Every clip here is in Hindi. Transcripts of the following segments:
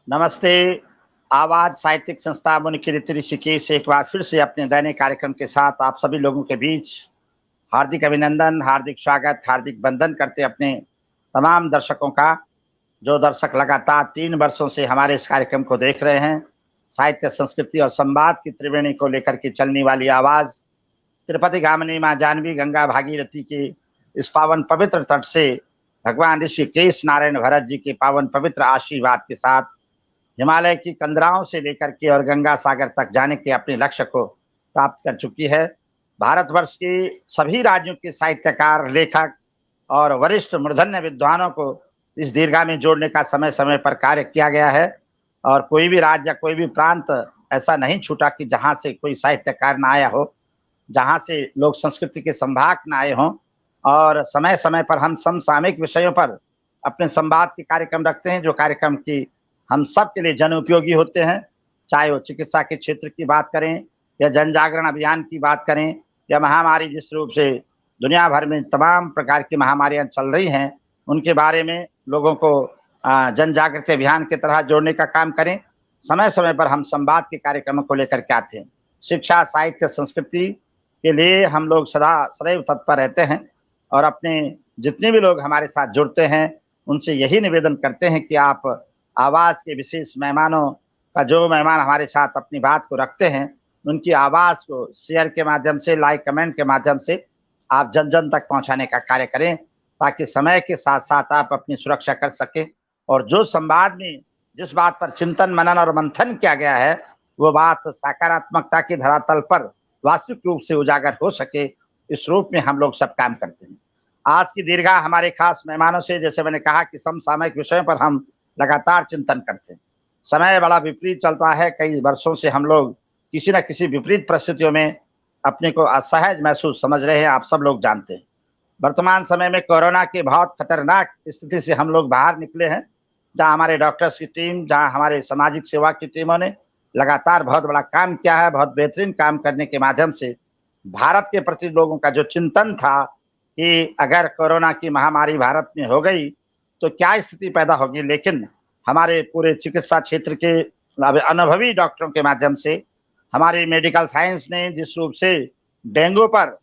नमस्ते। आवाज साहित्यिक संस्था मुनिकीर्ति ऋषिकेश से एक बार फिर से अपने दैनिक कार्यक्रम के साथ आप सभी लोगों के बीच हार्दिक अभिनंदन, हार्दिक स्वागत, हार्दिक वंदन करते अपने तमाम दर्शकों का, जो दर्शक लगातार 3 वर्षों से हमारे इस कार्यक्रम को देख रहे हैं। साहित्य, संस्कृति और संवाद की त्रिवेणी को लेकर के चलने वाली आवाज तिरुपति गामिनी माँ जानवी गंगा भागीरथी के इस पावन पवित्र तट से भगवान ऋषिकेश नारायण भरत जी के पावन पवित्र आशीर्वाद के साथ हिमालय की कंदराओं से लेकर के और गंगा सागर तक जाने के अपने लक्ष्य को प्राप्त कर चुकी है। भारतवर्ष के सभी राज्यों के साहित्यकार, लेखक और वरिष्ठ मूर्धन्य विद्वानों को इस दीर्घा में जोड़ने का समय समय पर कार्य किया गया है और कोई भी राज्य या कोई भी प्रांत ऐसा नहीं छूटा कि जहां से कोई साहित्यकार न आया हो, जहां से लोक संस्कृति के संभाग न आए हों। और समय समय पर हम समसामयिक विषयों पर अपने संवाद के कार्यक्रम रखते हैं, जो कार्यक्रम की हम सब के लिए जन उपयोगी होते हैं। चाहे वो चिकित्सा के क्षेत्र की बात करें या जन जागरण अभियान की बात करें या महामारी जिस रूप से दुनिया भर में तमाम प्रकार की महामारियां चल रही हैं, उनके बारे में लोगों को जन जागृति अभियान की तरह जोड़ने का काम करें। समय समय पर हम संवाद के कार्यक्रमों को लेकर के आते हैं। शिक्षा, साहित्य, संस्कृति के लिए हम लोग सदा सदैव तत्पर रहते हैं और अपने जितने भी लोग हमारे साथ जुड़ते हैं उनसे यही निवेदन करते हैं कि आप आवाज के विशेष मेहमानों का, जो मेहमान हमारे साथ अपनी बात को रखते हैं, उनकी आवाज को शेयर के माध्यम से, लाइक कमेंट के माध्यम से आप जन जन तक पहुंचाने का कार्य करें, ताकि समय के साथ साथ आप अपनी सुरक्षा कर सकें और जो संवाद में जिस बात पर चिंतन, मनन और मंथन किया गया है, वो बात सकारात्मकता के धरातल पर वास्तविक रूप से उजागर हो सके, इस रूप में हम लोग सब काम करते हैं। आज की दीर्घा हमारे खास मेहमानों से, जैसे मैंने कहा कि समसामयिक विषयों पर हम लगातार चिंतन करते हैं। समय बड़ा विपरीत चलता है। कई वर्षों से हम लोग किसी न किसी विपरीत परिस्थितियों में अपने को असहज महसूस समझ रहे हैं, आप सब लोग जानते हैं। वर्तमान समय में कोरोना की बहुत खतरनाक स्थिति से हम लोग बाहर निकले हैं, जहां हमारे डॉक्टर्स की टीम, जहां हमारे सामाजिक सेवा की टीमों ने लगातार बहुत बड़ा काम किया है। बहुत बेहतरीन काम करने के माध्यम से भारत के प्रति लोगों का जो चिंतन था कि अगर कोरोना की महामारी भारत में हो गई तो क्या स्थिति पैदा होगी, लेकिन हमारे पूरे चिकित्सा क्षेत्र के अनुभवी डॉक्टरों के माध्यम से, हमारी मेडिकल साइंस ने जिस रूप से डेंगू पर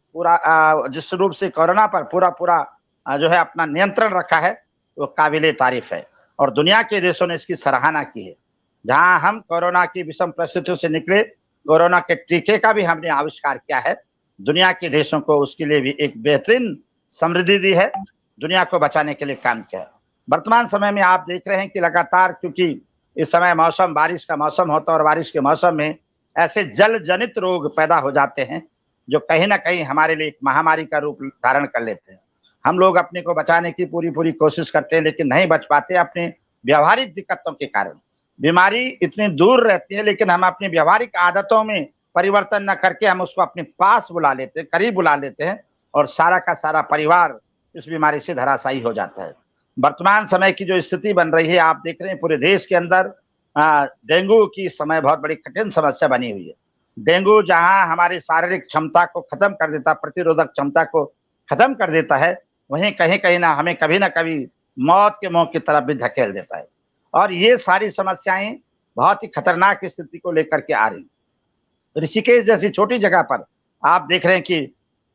जिस रूप से कोरोना पर पूरा जो है अपना नियंत्रण रखा है, वो काबिले तारीफ है और दुनिया के देशों ने इसकी सराहना की है। जहां हम कोरोना की विषम परिस्थितियों से निकले, कोरोना के टीके का भी हमने आविष्कार किया है, दुनिया के देशों को उसके लिए भी एक बेहतरीन समृद्धि दी है, दुनिया को बचाने के लिए काम किया है। वर्तमान समय में आप देख रहे हैं कि लगातार, क्योंकि इस समय मौसम बारिश का मौसम होता है और बारिश के मौसम में ऐसे जल जनित रोग पैदा हो जाते हैं जो कहीं ना कहीं हमारे लिए एक महामारी का रूप धारण कर लेते हैं। हम लोग अपने को बचाने की पूरी कोशिश करते हैं, लेकिन नहीं बच पाते अपने व्यवहारिक दिक्कतों के कारण। बीमारी इतनी दूर रहती है, लेकिन हम अपनी व्यवहारिक आदतों में परिवर्तन न करके हम उसको अपने पास बुला लेते हैं, करीब बुला लेते हैं और सारा का सारा परिवार इस बीमारी से धराशायी हो जाता है। वर्तमान समय की जो स्थिति बन रही है, आप देख रहे हैं पूरे देश के अंदर डेंगू की समय बहुत बड़ी कठिन समस्या बनी हुई है। डेंगू जहां हमारी शारीरिक क्षमता को खत्म कर देता, प्रतिरोधक क्षमता को खत्म कर देता है, वहीं कहीं कहीं ना हमें कभी ना कभी मौत के मुंह की तरफ भी धकेल देता है। और ये सारी समस्याएं बहुत ही खतरनाक स्थिति को लेकर के आ रही। ऋषिकेश जैसी छोटी जगह पर आप देख रहे हैं कि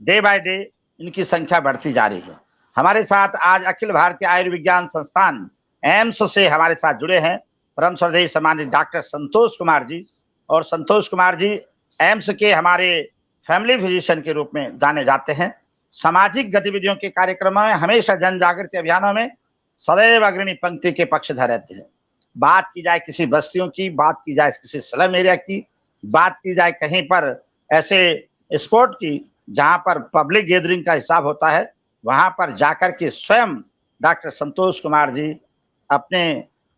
डे बाय डे इनकी संख्या बढ़ती जा रही है। हमारे साथ आज अखिल भारतीय आयुर्विज्ञान संस्थान एम्स से हमारे साथ जुड़े हैं परम श्रद्धेय सम्मानित डॉक्टर संतोष कुमार जी। और संतोष कुमार जी एम्स के हमारे फैमिली फिजिशियन के रूप में जाने जाते हैं। सामाजिक गतिविधियों के कार्यक्रमों में, हमेशा जन जागृति अभियानों में सदैव अग्रणी पंक्ति के पक्षधर रहते हैं। बात की जाए किसी बस्तियों की, बात की जाए किसी स्लम एरिया की, बात की जाए कहीं पर ऐसे स्पोर्ट की जहां पर पब्लिक गैदरिंग का हिसाब होता है, वहां पर जाकर के स्वयं डॉक्टर संतोष कुमार जी अपने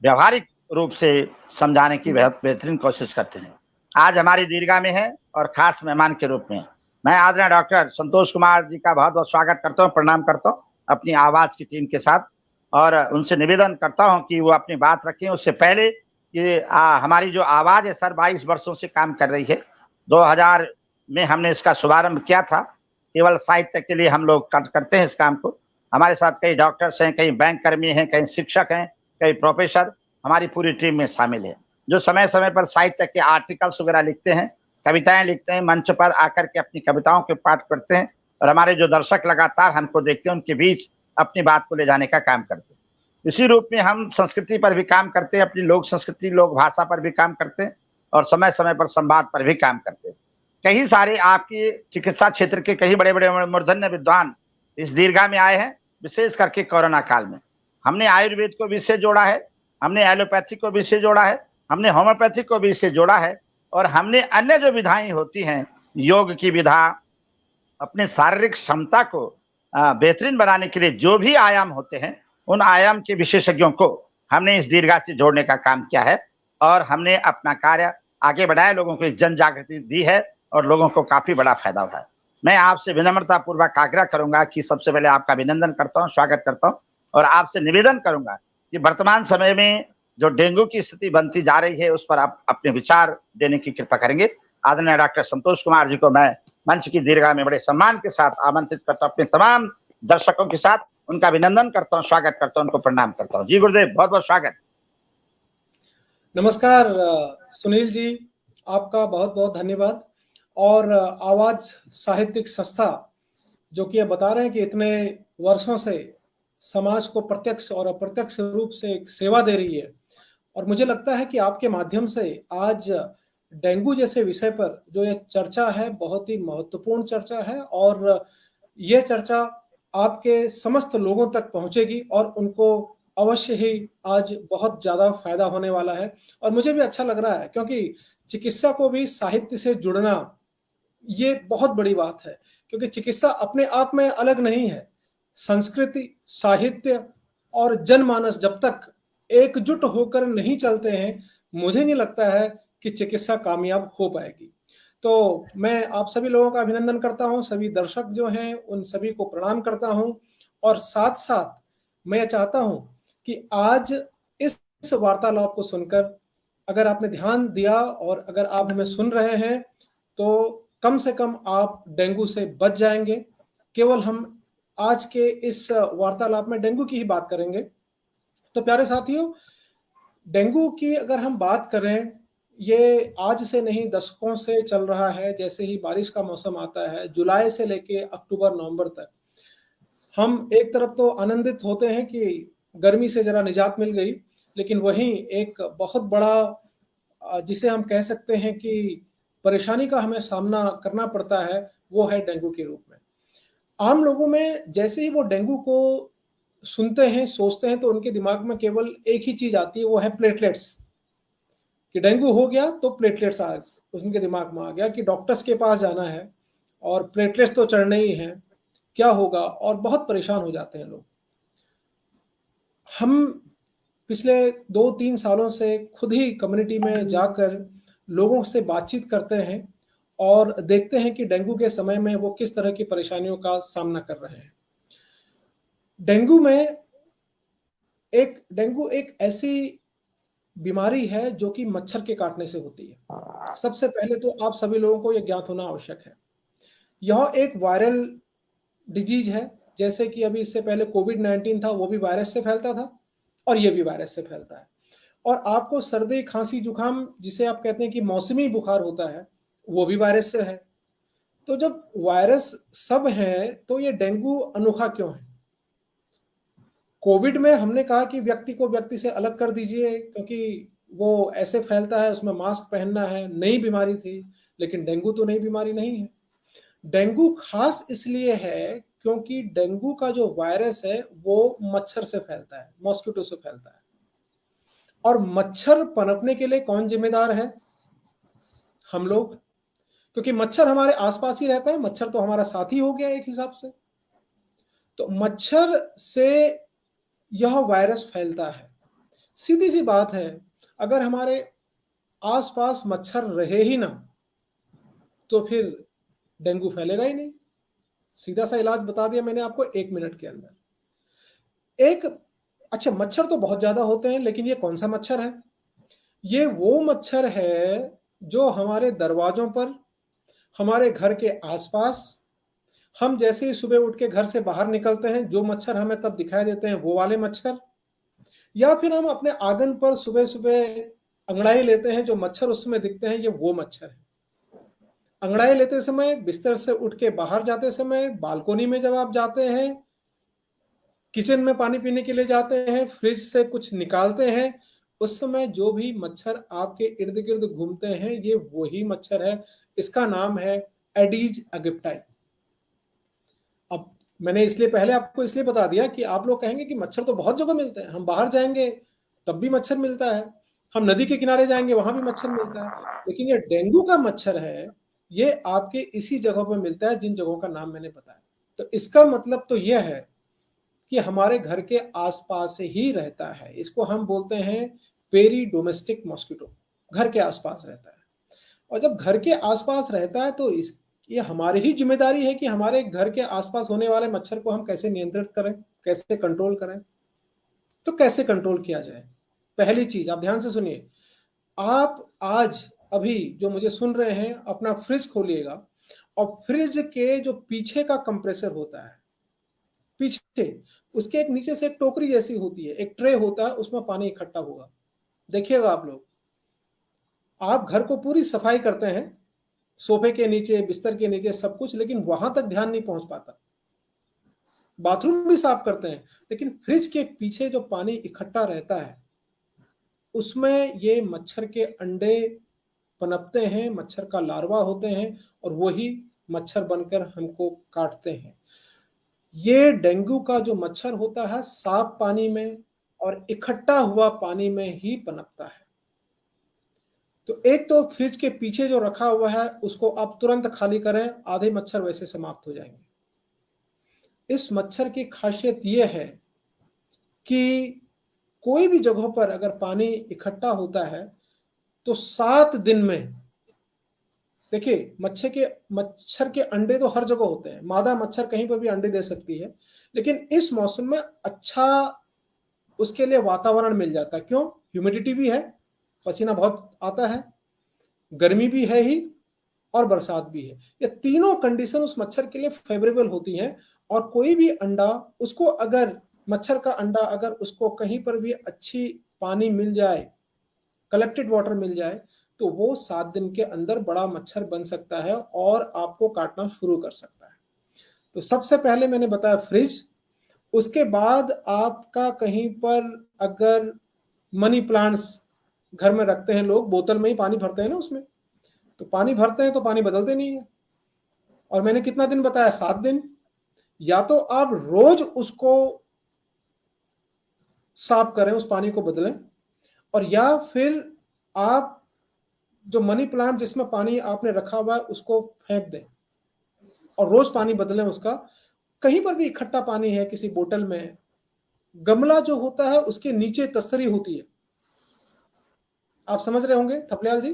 व्यवहारिक रूप से समझाने की बेहतरीन कोशिश करते हैं। आज हमारी दीर्घा में है और खास मेहमान के रूप में मैं आदरणीय डॉक्टर संतोष कुमार जी का बहुत बहुत स्वागत करता हूँ, प्रणाम करता हूँ अपनी आवाज की टीम के साथ, और उनसे निवेदन करता हूँ कि वो अपनी बात रखें। उससे पहले कि हमारी जो आवाज है सर 22 वर्षों से काम कर रही है। 2000 में हमने इसका शुभारंभ किया था। केवल साहित्य के लिए हम लोग करते हैं इस काम को। हमारे साथ कई डॉक्टर्स हैं, कई बैंक कर्मी हैं, कई शिक्षक हैं, कई प्रोफेसर हमारी पूरी टीम में शामिल है, जो समय समय पर साहित्य के आर्टिकल्स वगैरह लिखते हैं, कविताएं लिखते हैं, मंच पर आकर के अपनी कविताओं के पाठ करते हैं, और हमारे जो दर्शक लगातार हमको देखते हैं उनके बीच अपनी बात को ले जाने का काम करते हैं। इसी रूप में हम संस्कृति पर भी काम करते हैं, अपनी लोक संस्कृति, लोक भाषा पर भी काम करते हैं, और समय समय पर संवाद पर भी काम करते हैं। कई सारे आपकी चिकित्सा क्षेत्र के कई बड़े बड़े मूर्धन्य विद्वान इस दीर्घा में आए हैं, विशेष करके कोरोना काल में। हमने आयुर्वेद को भी इससे जोड़ा है, हमने एलोपैथी को भी इससे जोड़ा है, हमने होम्योपैथी को भी इससे जोड़ा है, और हमने अन्य जो विधाएं होती हैं, योग की विधा, अपने शारीरिक क्षमता को बेहतरीन बनाने के लिए जो भी आयाम होते हैं, उन आयाम के विशेषज्ञों को हमने इस दीर्घा से जोड़ने का काम किया है, और हमने अपना कार्य आगे बढ़ाया, लोगों को एक जन जागृति दी है, और लोगों को काफी बड़ा फायदा हुआ है। मैं आपसे विनम्रता पूर्वक आग्रह करूंगा कि सबसे पहले आपका अभिनंदन करता हूं, स्वागत करता हूं, और आपसे निवेदन करूंगा कि वर्तमान समय में जो डेंगू की स्थिति बनती जा रही है, उस पर आप अपने विचार देने की कृपा करेंगे। आदरणीय डॉक्टर संतोष कुमार जी को मैं मंच की दीर्घा में बड़े सम्मान के साथ आमंत्रित करता हूं। अपने तमाम दर्शकों के साथ उनका अभिनंदन करता हूं, स्वागत करता हूं, उनको प्रणाम करता हूं। जी गुरुदेव, बहुत बहुत स्वागत। नमस्कार सुनील जी, आपका बहुत बहुत धन्यवाद। और आवाज साहित्यिक संस्था जो कि ये बता रहे हैं कि इतने वर्षों से समाज को प्रत्यक्ष और अप्रत्यक्ष रूप से एक सेवा दे रही है, और मुझे लगता है कि आपके माध्यम से आज डेंगू जैसे विषय पर जो ये चर्चा है, बहुत ही महत्वपूर्ण चर्चा है, और ये चर्चा आपके समस्त लोगों तक पहुंचेगी और उनको अवश्य ही आज बहुत ज्यादा फायदा होने वाला है। और मुझे भी अच्छा लग रहा है, क्योंकि चिकित्सा को भी साहित्य से जुड़ना ये बहुत बड़ी बात है, क्योंकि चिकित्सा अपने आप में अलग नहीं है। संस्कृति, साहित्य और जनमानस जब तक एकजुट होकर नहीं चलते हैं, मुझे नहीं लगता है कि चिकित्सा कामयाब हो पाएगी। तो मैं आप सभी लोगों का अभिनंदन करता हूं, सभी दर्शक जो हैं उन सभी को प्रणाम करता हूं, और साथ साथ मैं चाहता हूं कि आज इस वार्तालाप को सुनकर अगर आपने ध्यान दिया और अगर आप हमें सुन रहे हैं, तो कम से कम आप डेंगू से बच जाएंगे। केवल हम आज के इस वार्तालाप में डेंगू की ही बात करेंगे। तो प्यारे साथियों, डेंगू की अगर हम बात करें, ये आज से नहीं दशकों से चल रहा है। जैसे ही बारिश का मौसम आता है, जुलाई से लेके अक्टूबर नवंबर तक, हम एक तरफ तो आनंदित होते हैं कि गर्मी से जरा निजात मिल गई, लेकिन वहीं एक बहुत बड़ा जिसे हम कह सकते हैं कि परेशानी का हमें सामना करना पड़ता है, वो है डेंगू के रूप में। आम लोगों में जैसे ही वो डेंगू को सुनते हैं, सोचते हैं, तो उनके दिमाग में केवल एक ही चीज आती है, वो है प्लेटलेट्स। कि डेंगू हो गया तो प्लेटलेट्स उनके दिमाग में आ गया कि डॉक्टर्स के पास जाना है और प्लेटलेट्स तो चढ़ने ही हैं, क्या होगा, और बहुत परेशान हो जाते हैं लोग। हम पिछले 2-3 सालों से खुद ही कम्युनिटी में जाकर लोगों से बातचीत करते हैं और देखते हैं कि डेंगू के समय में वो किस तरह की परेशानियों का सामना कर रहे हैं। डेंगू एक ऐसी बीमारी है जो कि मच्छर के काटने से होती है। सबसे पहले तो आप सभी लोगों को यह ज्ञात होना आवश्यक है, यह एक वायरल डिजीज है। जैसे कि अभी इससे पहले कोविड-19 था, वो भी वायरस से फैलता था, और ये भी वायरस से फैलता है। और आपको सर्दी, खांसी, जुकाम, जिसे आप कहते हैं कि मौसमी बुखार होता है, वो भी वायरस से है। तो जब वायरस सब है, तो ये डेंगू अनोखा क्यों है? कोविड में हमने कहा कि व्यक्ति को व्यक्ति से अलग कर दीजिए, क्योंकि वो ऐसे फैलता है, उसमें मास्क पहनना है, नई बीमारी थी। लेकिन डेंगू तो नई बीमारी नहीं है। डेंगू खास इसलिए है क्योंकि डेंगू का जो वायरस है वो मच्छर से फैलता है, मॉस्किटो से फैलता है। और मच्छर पनपने के लिए कौन जिम्मेदार है? हम लोग, क्योंकि मच्छर हमारे आसपास ही रहता है, मच्छर तो हमारा साथी हो गया एक हिसाब से। तो मच्छर से यह वायरस फैलता है। सीधी सी बात है, अगर हमारे आसपास मच्छर रहे ही ना, तो फिर डेंगू फैलेगा ही नहीं। सीधा सा इलाज बता दिया मैंने आपको 1 मिनट के अंदर। अच्छा, मच्छर तो बहुत ज्यादा होते हैं, लेकिन ये कौन सा मच्छर है? ये वो मच्छर है जो हमारे दरवाजों पर, हमारे घर के आसपास, हम जैसे ही सुबह उठ के घर से बाहर निकलते हैं, जो मच्छर हमें तब दिखाई देते हैं, वो वाले मच्छर। या फिर हम अपने आंगन पर सुबह सुबह अंगड़ाई लेते हैं, जो मच्छर उस समय दिखते हैं, ये वो मच्छर है। अंगड़ाई लेते समय, बिस्तर से उठ के बाहर जाते समय, बालकोनी में जब आप जाते हैं, किचन में पानी पीने के लिए जाते हैं, फ्रिज से कुछ निकालते हैं, उस समय जो भी मच्छर आपके इर्द गिर्द घूमते हैं, ये वही मच्छर है। इसका नाम है एडीज एगिप्टाई। अब मैंने इसलिए पहले आपको इसलिए बता दिया कि आप लोग कहेंगे कि मच्छर तो बहुत जगह मिलते हैं, हम बाहर जाएंगे तब भी मच्छर मिलता है, हम नदी के किनारे जाएंगे वहां भी मच्छर मिलता है, लेकिन ये डेंगू का मच्छर है, ये आपके इसी जगह पर मिलता है जिन जगहों का नाम मैंने बताया। तो इसका मतलब तो यह है कि हमारे घर के आसपास ही रहता है। इसको हम बोलते हैं पेरी डोमेस्टिक मॉस्किटो, घर के आसपास रहता है। और जब घर के आसपास रहता है तो ये हमारी ही जिम्मेदारी है कि हमारे घर के आसपास होने वाले मच्छर को हम कैसे नियंत्रित करें, कैसे कंट्रोल करें। तो कैसे कंट्रोल किया जाए? पहली चीज आप ध्यान से सुनिए, आप आज अभी जो मुझे सुन रहे हैं, अपना फ्रिज खोलिएगा और फ्रिज के जो पीछे का कंप्रेसर होता है, पीछे उसके एक नीचे से एक टोकरी जैसी होती है, एक ट्रे होता है, उसमें पानी इकट्ठा होगा। देखिएगा आप लोग, आप घर को पूरी सफाई करते हैं, सोफे के नीचे, बिस्तर के नीचे, सब कुछ, लेकिन वहां तक ध्यान नहीं पहुंच पाता। बाथरूम भी साफ करते हैं, लेकिन फ्रिज के पीछे जो पानी इकट्ठा रहता है, उसमें ये मच्छर के अंडे पनपते हैं, मच्छर का लार्वा होते हैं, और वही मच्छर बनकर हमको काटते हैं। ये डेंगू का जो मच्छर होता है, साफ पानी में और इकट्ठा हुआ पानी में ही पनपता है। तो एक तो फ्रिज के पीछे जो रखा हुआ है, उसको आप तुरंत खाली करें, आधे मच्छर वैसे समाप्त हो जाएंगे। इस मच्छर की खासियत यह है कि कोई भी जगह पर अगर पानी इकट्ठा होता है तो 7 दिन में, देखिए मच्छर के अंडे तो हर जगह होते हैं, मादा मच्छर कहीं पर भी अंडे दे सकती है, लेकिन इस मौसम में अच्छा उसके लिए वातावरण मिल जाता है। क्यों? ह्यूमिडिटी भी है, पसीना बहुत आता है, गर्मी भी है ही, और बरसात भी है। ये तीनों कंडीशन उस मच्छर के लिए फेवरेबल होती हैं। और कोई भी अंडा, उसको अगर मच्छर का अंडा अगर उसको कहीं पर भी अच्छी पानी मिल जाए, कलेक्टेड वाटर मिल जाए, तो वो 7 दिन के अंदर बड़ा मच्छर बन सकता है और आपको काटना शुरू कर सकता है। तो सबसे पहले मैंने बताया फ्रिज, उसके बाद आपका कहीं पर अगर मनी प्लांट्स घर में रखते हैं लोग, बोतल में ही पानी भरते हैं ना उसमें, तो पानी भरते हैं तो पानी बदलते नहीं है। और मैंने कितना दिन बताया? 7 दिन। या तो आप रोज उसको साफ करें, उस पानी को बदलें, और या फिर आप जो मनी प्लांट जिसमें पानी आपने रखा हुआ है उसको फेंक दें और रोज पानी बदलें उसका। कहीं पर भी इकट्ठा पानी है किसी बोतल में, गमला जो होता है उसके नीचे तस्तरी होती है, आप समझ रहे होंगे थपलियाल जी,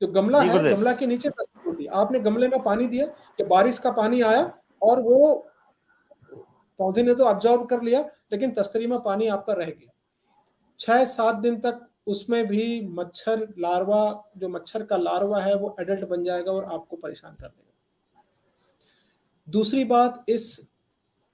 जो गमला जी है, गुरुदेव। गमला के नीचे तस्तरी होती है। आपने गमले में पानी दिया कि बारिश का पानी आया और वो पौधे ने तो ऑब्जॉर्व कर लिया, लेकिन तस्तरी में पानी आपका रह गया। 6-7 दिन तक उसमें भी मच्छर लार्वा, जो मच्छर का लार्वा है वो एडल्ट बन जाएगा और आपको परेशान कर देगा। दूसरी बात, इस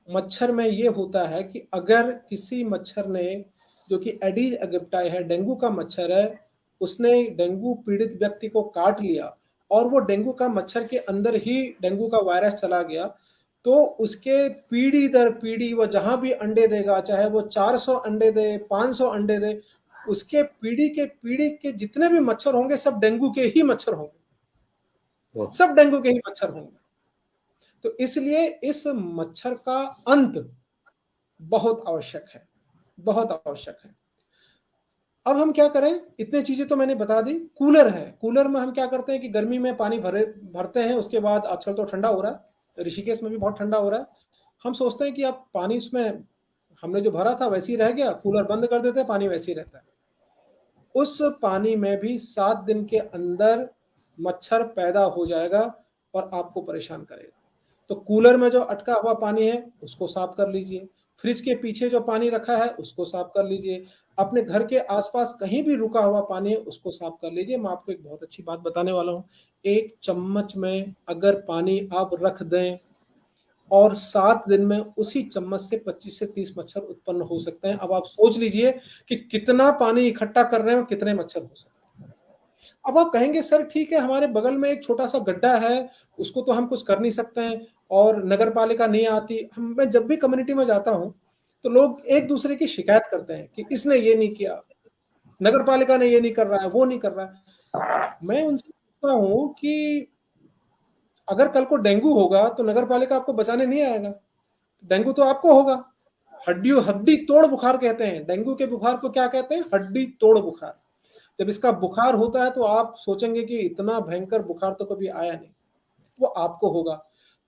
मच्छर में ये होता है कि अगर किसी मच्छर ने, जो कि एडीज एगिप्टाई है, डेंगू का मच्छर है, उसने डेंगू पीड़ित व्यक्ति को काट लिया और वो डेंगू का मच्छर के अंदर ही डेंगू का वायरस चला गया, तो उसके पीढ़ी दर पीढ़ी वो जहां भी अंडे देगा, चाहे वो 400 अंडे दे, 500 अंडे दे, उसके पीढ़ी के जितने भी मच्छर होंगे सब डेंगू के ही मच्छर होंगे, सब डेंगू के ही मच्छर होंगे। तो इसलिए इस मच्छर का अंत बहुत आवश्यक है, बहुत आवश्यक है। अब हम क्या करें? इतने चीजें तो मैंने बता दी। कूलर है, कूलर में हम क्या करते हैं कि गर्मी में पानी भरते हैं, उसके बाद आजकल तो ठंडा हो रहा है, ऋषिकेश में भी बहुत ठंडा हो रहा है, हम सोचते हैं कि अब पानी उसमें हमने जो भरा था वैसे ही रह गया, कूलर बंद कर देते हैं, पानी वैसे ही रहता है। उस पानी में भी 7 दिन के अंदर मच्छर पैदा हो जाएगा और आपको परेशान करेगा। तो कूलर में जो अटका हुआ पानी है उसको साफ कर लीजिए, फ्रिज के पीछे जो पानी रखा है उसको साफ कर लीजिए, अपने घर के आसपास कहीं भी रुका हुआ पानी है उसको साफ कर लीजिए। मैं आपको एक बहुत अच्छी बात बताने वाला हूँ। 1 चम्मच में अगर पानी आप रख दें और 7 दिन में उसी चम्मच से 25 से 30 मच्छर उत्पन्न हो सकते हैं। अब आप सोच लीजिए कि कितना पानी इकट्ठा कर रहे हैं और कितने मच्छर हो सकते हैं। अब आप कहेंगे सर ठीक है, हमारे बगल में एक छोटा-सा गड्ढा है, उसको तो हम कुछ कर नहीं सकते हैं और नगर पालिका नहीं आती। मैं जब भी कम्युनिटी में जाता हूँ, तो लोग एक-दूसरे की शिकायत करते हैं कि इसने ये नहीं किया, नगर पालिका ने ये नहीं कर रहा है, वो नहीं कर रहा है। मैं उनसे पूछता हूँ कि अगर कल को डेंगू होगा तो नगर पालिका आपको बचाने नहीं आएगा, डेंगू तो आपको होगा। हड्डी तोड़ बुखार कहते हैं, डेंगू के बुखार को क्या कहते हैं? हड्डी तोड़ बुखार। जब इसका बुखार होता है तो आप सोचेंगे कि इतना भयंकर बुखार तो कभी आया नहीं, वो आपको होगा।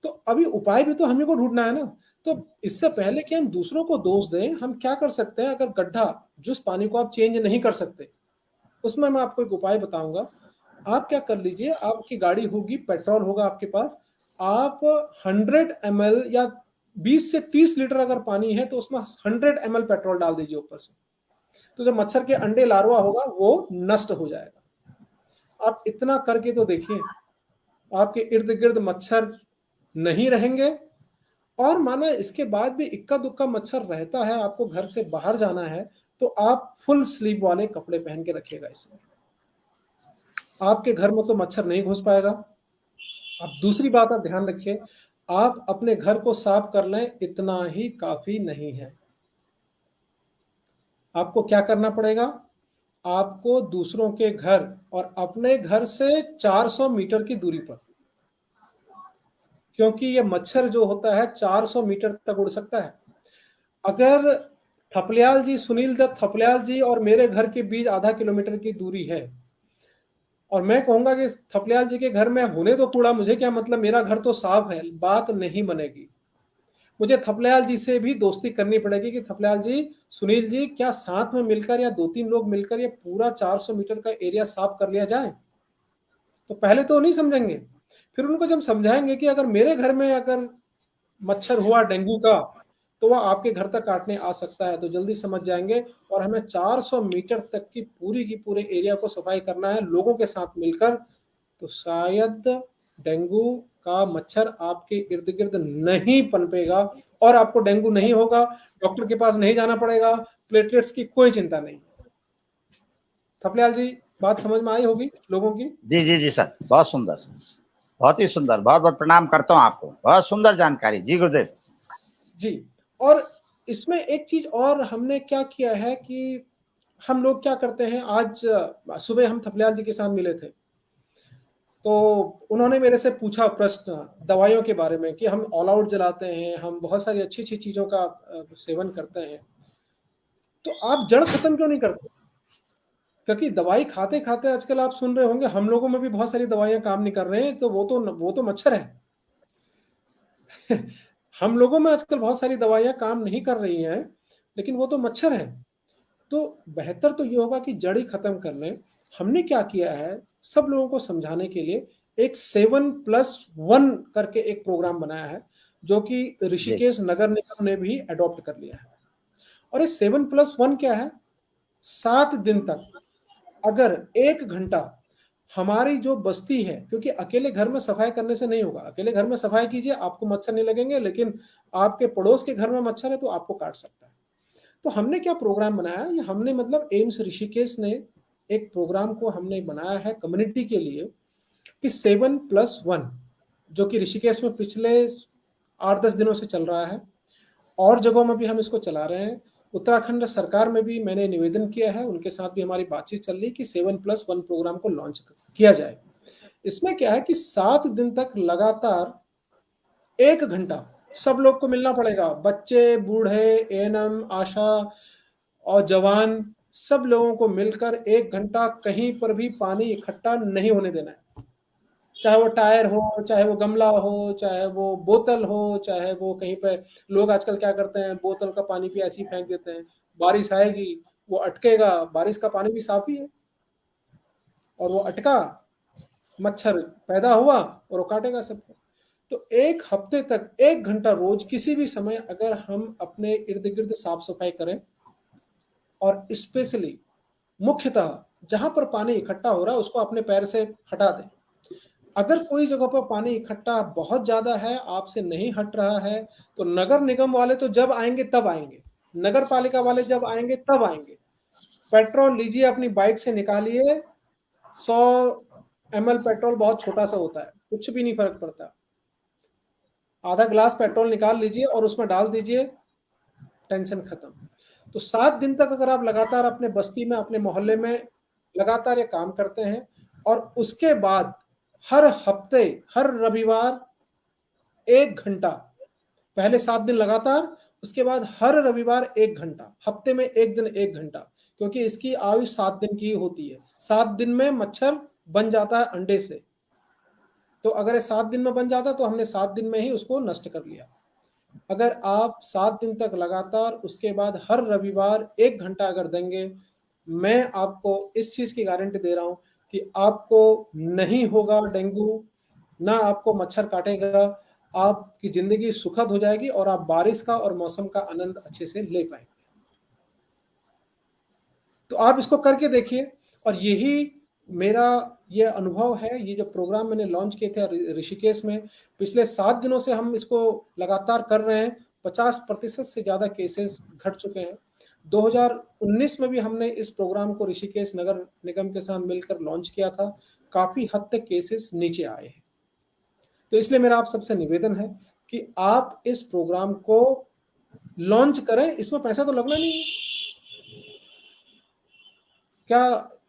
तो अभी उपाय भी तो हम ही को ढूंढना है ना। तो इससे पहले कि हम दूसरों को दोष दें, हम क्या कर सकते हैं? अगर गड्ढा, जिस पानी को आप चेंज नहीं कर सकते, उसमें मैं आपको एक उपाय बताऊंगा। आप क्या कर लीजिए, आपकी गाड़ी होगी, पेट्रोल होगा आपके पास, आप 100 ml या 20 से 30 लीटर अगर पानी है तो उसमें 100 ml पेट्रोल डाल दीजिए ऊपर से। तो जो मच्छर के अंडे लार्वा होगा वो नष्ट हो जाएगा। आप इतना करके तो देखिए, आपके इर्द गिर्द मच्छर नहीं रहेंगे। और माना इसके बाद भी इक्का दुक्का मच्छर रहता है, आपको घर से बाहर जाना है, तो आप फुल स्लीव वाले कपड़े पहन के रखिएगा। इसमें आपके घर में तो मच्छर नहीं घुस पाएगा। अब दूसरी बात आप ध्यान रखिए, आप अपने घर को साफ कर लें इतना ही काफी नहीं है। आपको क्या करना पड़ेगा? आपको दूसरों के घर और अपने घर से 400 मीटर की दूरी पर, क्योंकि ये मच्छर जो होता है 400 मीटर तक उड़ सकता है। अगर थपलियाल जी, सुनील दत्त थपलियाल जी और मेरे घर के बीच आधा किलोमीटर की दूरी है और मैं कहूंगा कि थपलियाल जी के घर में होने तो कूड़ा, मुझे क्या मतलब, मेरा घर तो साफ है, बात नहीं बनेगी। मुझे थपलियाल जी से भी दोस्ती करनी पड़ेगी कि थपलियाल जी, सुनील जी, क्या साथ में मिलकर या 2-3 लोग मिलकर ये पूरा 400 मीटर का एरिया साफ कर लिया जाए? तो पहले तो नहीं समझेंगे, फिर उनको जब समझाएंगे कि अगर मेरे घर में अगर मच्छर हुआ डेंगू का तो वह आपके घर तक काटने आ सकता है, तो जल्दी समझ जाएंगे। और हमें 400 मीटर तक की पूरे एरिया को सफाई करना है लोगों के साथ मिलकर, तो शायद डेंगू का मच्छर आपके इर्द गिर्द नहीं पनपेगा और आपको डेंगू नहीं होगा, डॉक्टर के पास नहीं जाना पड़ेगा, प्लेटलेट्स की कोई चिंता नहीं। थपलियाल जी, बात समझ में आई होगी लोगों की? जी जी जी सर, बहुत सुंदर, बहुत ही सुंदर, बहुत बहुत प्रणाम करता हूँ आपको, बहुत सुंदर जानकारी। जी गुरुदेव। जी। और इसमें एक चीज और हमने क्या किया है कि हम लोग क्या करते हैं, आज सुबह हम थपलियाल जी के साथ मिले थे, तो उन्होंने मेरे से पूछा प्रश्न दवाइयों के बारे में कि हम ऑल आउट जलाते हैं, हम बहुत सारी अच्छी अच्छी चीजों का सेवन करते हैं, तो आप जड़ खत्म क्यों नहीं करते? क्योंकि दवाई खाते खाते आजकल आप सुन रहे होंगे हम लोगों में भी बहुत सारी दवाइयां काम नहीं कर रहे हैं, तो वो तो मच्छर है। हम लोगों में आजकल बहुत सारी दवाइयां काम नहीं कर रही हैं, लेकिन वो तो मच्छर है। तो बेहतर तो ये होगा कि जड़ ही खत्म कर लें। हमने क्या किया है, सब लोगों को समझाने के लिए एक 7+1 करके एक प्रोग्राम बनाया है, जो कि जी ऋषिकेश नगर निगम ने भी अडॉप्ट कर लिया है। और ये 7+1 क्या है? 7 दिन तक अगर 1 घंटा हमारी जो बस्ती है, क्योंकि अकेले घर में सफाई करने से नहीं होगा, अकेले घर में सफाई कीजिए आपको मच्छर नहीं लगेंगे, लेकिन आपके पड़ोस के घर में मच्छर है तो आपको काट सकता है। तो हमने क्या प्रोग्राम बनाया, ये हमने मतलब एम्स ऋषिकेश ने एक प्रोग्राम को हमने बनाया है कम्युनिटी के लिए कि 7+1, जो कि ऋषिकेश में पिछले 8-10 दिनों से चल रहा है, और जगहों में भी हम इसको चला रहे हैं। उत्तराखंड सरकार में भी मैंने निवेदन किया है, उनके साथ भी हमारी बातचीत चल रही है कि 7+1 प्रोग्राम को लॉन्च किया जाए। इसमें क्या है कि 7 दिन तक लगातार 1 घंटा सब लोग को मिलना पड़ेगा, बच्चे, बूढ़े, एएनएम, आशा और जवान, सब लोगों को मिलकर 1 घंटा कहीं पर भी पानी इकट्ठा नहीं होने देना है। चाहे वो टायर हो, चाहे वो गमला हो, चाहे वो बोतल हो, चाहे वो कहीं पे, लोग आजकल क्या करते हैं, बोतल का पानी भी ऐसे ही फेंक देते हैं, बारिश आएगी वो अटकेगा, बारिश का पानी भी साफ ही है, और वो अटका, मच्छर पैदा हुआ और वो काटेगा सबको। तो 1 हफ्ते तक 1 घंटा रोज किसी भी समय अगर हम अपने इर्द गिर्द साफ सफाई करें, और स्पेशली मुख्यतः जहां पर पानी इकट्ठा हो रहा है उसको अपने पैर से हटा दें। अगर कोई जगह पर पानी इकट्ठा बहुत ज्यादा है, आपसे नहीं हट रहा है, तो नगर निगम वाले तो जब आएंगे तब आएंगे, नगर पालिका वाले जब आएंगे तब आएंगे। पेट्रोल लीजिए, अपनी बाइक से निकालिए, 100 ml पेट्रोल बहुत छोटा सा होता है, कुछ भी नहीं फर्क पड़ता। आधा ग्लास पेट्रोल निकाल लीजिए और उसमें डाल दीजिए, टेंशन खत्म। तो 7 दिन तक अगर आप लगातार अपने बस्ती में, अपने मोहल्ले में लगातार ये काम करते हैं, और उसके बाद हर हफ्ते, हर रविवार 1 घंटा, पहले 7 दिन लगातार, उसके बाद हर रविवार 1 घंटा, हफ्ते में 1 दिन 1 घंटा, क्योंकि इसकी आयु 7 दिन की होती है। 7 दिन में मच्छर बन जाता है अंडे से, तो अगर ये 7 दिन में बन जाता तो हमने 7 दिन में ही उसको नष्ट कर लिया। अगर आप 7 दिन तक लगातार, उसके बाद हर रविवार 1 घंटा अगर देंगे, मैं आपको इस चीज की गारंटी दे रहा हूं कि आपको नहीं होगा डेंगू, ना आपको मच्छर काटेगा, आपकी जिंदगी सुखद हो जाएगी और आप बारिश का और मौसम का आनंद अच्छे से ले पाएंगे। तो आप इसको करके देखिए, और यही मेरा ये अनुभव है। ये जो प्रोग्राम मैंने लॉन्च किए थे ऋषिकेश में, पिछले 7 दिनों से हम इसको लगातार कर रहे हैं, 50% से ज्यादा केसेस घट चुके हैं। 2019 में भी हमने इस प्रोग्राम को ऋषिकेश नगर निगम के साथ मिलकर लॉन्च किया था, काफी हद तक केसेस नीचे आए हैं। तो इसलिए मेरा आप सबसे निवेदन है कि आप इस प्रोग्राम को लॉन्च करें, इसमें पैसा तो लगना नहीं है। क्या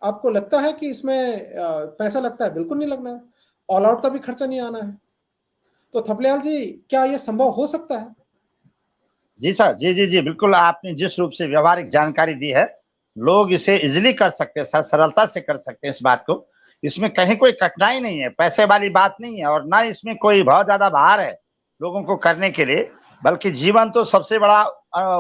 आपको लगता है कि इसमें पैसा लगता है? बिल्कुल नहीं लगना है। ऑल आउट का भी खर्चा नहीं आना है। तो थपलियाल जी, क्या यह संभव हो सकता है? जी सर, जी जी जी, बिल्कुल। आपने जिस रूप से व्यवहारिक जानकारी दी है, लोग इसे इजिली कर सकते हैं सर, सरलता से कर सकते हैं इस बात को। इसमें कहीं कोई कठिनाई नहीं है, पैसे वाली बात नहीं है, और ना इसमें कोई बहुत ज्यादा भार है लोगों को करने के लिए। बल्कि जीवन तो सबसे बड़ा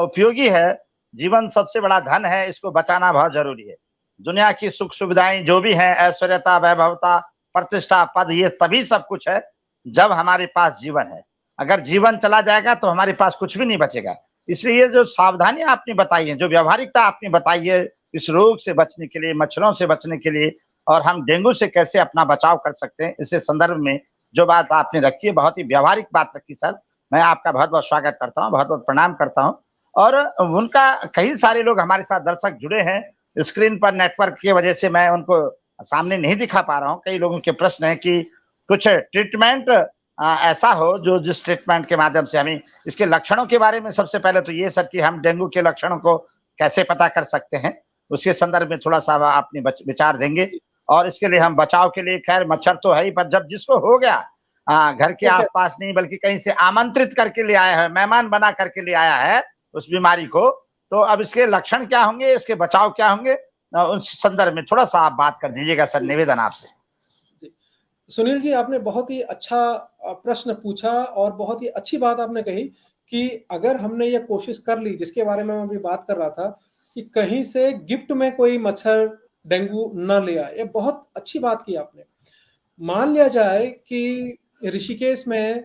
उपयोगी है, जीवन सबसे बड़ा धन है, इसको बचाना बहुत जरूरी है। दुनिया की सुख सुविधाएं जो भी हैं, ऐश्वर्यता, वैभवता, प्रतिष्ठा, पद, ये तभी सब कुछ है जब हमारे पास जीवन है। अगर जीवन चला जाएगा तो हमारे पास कुछ भी नहीं बचेगा। इसलिए ये जो सावधानियां आपने बताई है, जो व्यवहारिकता आपने बताई है इस रोग से बचने के लिए, मच्छरों से बचने के लिए, और हम डेंगू से कैसे अपना बचाव कर सकते हैं, इस संदर्भ में जो बात आपने रखी है, बहुत ही व्यवहारिक बात रखी सर। मैं आपका बहुत बहुत स्वागत करता हूँ, बहुत बहुत प्रणाम करता हूँ। और उनका कई सारे लोग हमारे साथ दर्शक जुड़े हैं स्क्रीन पर, नेटवर्क की वजह से मैं उनको सामने नहीं दिखा पा रहा हूँ। कई लोगों के प्रश्न है कि कुछ ट्रीटमेंट ऐसा हो जो जिस ट्रीटमेंट के माध्यम से हमें इसके लक्षणों के बारे में, सबसे पहले तो ये सर कि हम डेंगू के लक्षणों को कैसे पता कर सकते हैं, उसके संदर्भ में थोड़ा सा आपने विचार देंगे। और इसके लिए हम बचाव के लिए, खैर मच्छर तो है ही, पर जब जिसको हो गया, घर के आसपास नहीं बल्कि कहीं से आमंत्रित करके ले आया है, मेहमान बना करके ले आया है उस बीमारी को, तो अब इसके लक्षण क्या होंगे, इसके बचाव क्या होंगे, उस संदर्भ में थोड़ा सा आप बात कर दीजिएगा सर, निवेदन आपसे। सुनील जी, आपने बहुत ही अच्छा प्रश्न पूछा और बहुत ही अच्छी बात आपने कही कि अगर हमने ये कोशिश कर ली, जिसके बारे में मैं अभी बात कर रहा था, कि कहीं से गिफ्ट में कोई मच्छर डेंगू न ले आए, ये बहुत अच्छी बात की आपने। मान लिया जाए कि ऋषिकेश में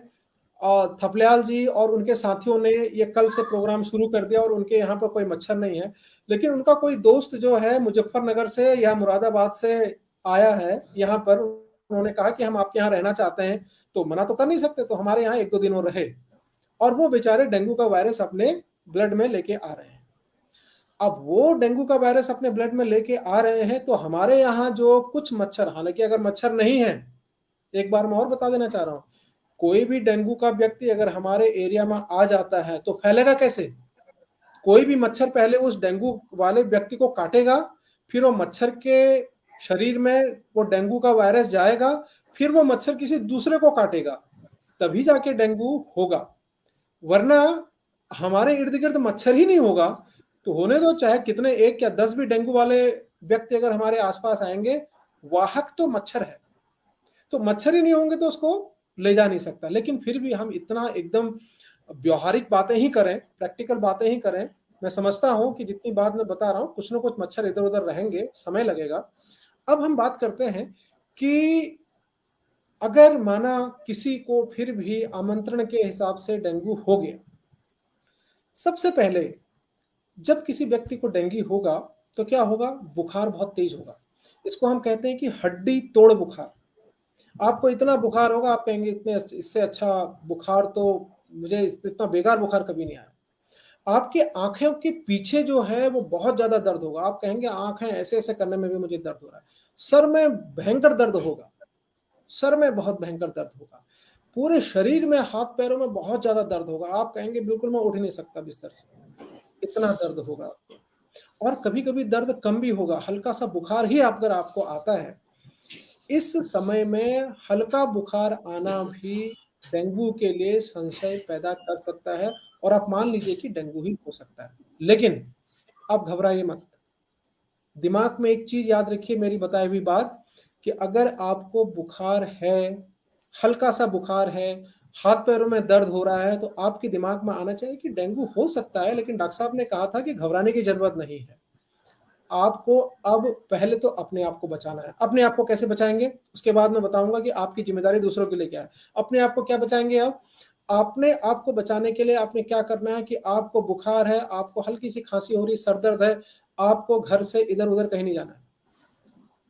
थपलियाल जी और उनके साथियों ने ये कल से प्रोग्राम शुरू कर दिया और उनके यहाँ पर कोई मच्छर नहीं है, लेकिन उनका कोई दोस्त जो है मुजफ्फरनगर से या मुरादाबाद से आया है यहाँ पर, उन्होंने कहा कि हम आपके यहाँ रहना चाहते हैं, तो मना तो कर नहीं सकते, तो हमारे यहाँ 1-2 दिन और रहे, और वो बेचारे डेंगू का वायरस अपने ब्लड में लेके आ रहे हैं। अब वो डेंगू का वायरस अपने ब्लड में लेके आ रहे हैं, तो हमारे यहाँ जो कुछ मच्छर, हालांकि अगर मच्छर नहीं है, एक बार मैं और बता देना चाह रहा हूँ, कोई भी डेंगू का व्यक्ति अगर हमारे एरिया में आ जाता है तो फैलेगा कैसे? कोई भी मच्छर पहले उस डेंगू वाले व्यक्ति को काटेगा, फिर वो मच्छर के शरीर में वो डेंगू का वायरस जाएगा, फिर वो मच्छर किसी दूसरे को काटेगा, तभी जाके डेंगू होगा। वरना हमारे इर्द गिर्द मच्छर ही नहीं होगा तो होने दो, चाहे कितने 1 या 10 भी डेंगू वाले व्यक्ति अगर हमारे आसपास आएंगे, वाहक तो मच्छर है, तो मच्छर ही नहीं होंगे तो उसको ले जा नहीं सकता। लेकिन फिर भी हम इतना एकदम व्यवहारिक बातें ही करें, प्रैक्टिकल बातें ही करें। मैं समझता हूं कि जितनी बात मैं बता रहा हूं, कुछ ना कुछ मच्छर इधर उधर रहेंगे, समय लगेगा। अब हम बात करते हैं कि अगर माना किसी को फिर भी आमंत्रण के हिसाब से डेंगू हो गया, सबसे पहले जब किसी व्यक्ति को डेंगू होगा तो क्या होगा? बुखार बहुत तेज होगा, इसको हम कहते हैं कि हड्डी तोड़ बुखार। आपको इतना बुखार होगा, आप कहेंगे इतने इससे अच्छा बुखार तो मुझे इतना बेकार बुखार कभी नहीं आया। आपकी आँखों के पीछे जो है वो बहुत ज़्यादा दर्द होगा। आप कहेंगे आँखें ऐसे-ऐसे करने में भी मुझे दर्द हो रहा है। सर में भयंकर दर्द होगा, सर में बहुत भयंकर दर्द होगा। पूरे शरीर में, हाथ-पैरों में बहुत ज़्यादा दर्द होगा। आप कहेंगे बिल्कुल मैं उठ ही नहीं सकता बिस्तर से, इतना दर्द होगा आपको। और कभी-कभी दर्द कम भी होगा, हल्का-सा बुखार ही अगर आपको आता है, इस समय में हल्का बुखार आना भी डेंगू के लिए संशय पैदा कर सकता है और आप मान लीजिए कि डेंगू ही हो सकता है। लेकिन आप घबराइए मत। दिमाग में एक चीज़ याद रखिए मेरी बताई हुई बात, कि अगर आपको बुखार है, हल्का-सा बुखार है, हाथ-पैरों में दर्द हो रहा है, तो आपके दिमाग में आना चाहिए कि डेंगू हो सकता है, लेकिन डॉक्टर साहब ने कहा था कि घबराने की ज़रूरत नहीं है। आपको अब पहले तो अपने आप को बचाना है। अपने आप को कैसे बचाएँगे? उसके बाद मैं बताऊँगा कि आपकी ज़िम्मेदारी दूसरों के लिए क्या है। अपने आप को क्या बचाएँगे आप? अपने आप को बचाने के लिए आपने क्या करना है कि आपको बुखार है, आपको हल्की-सी खाँसी हो रही है, सर दर्द है, आपको घर से इधर-उधर कहीं नहीं जाना है।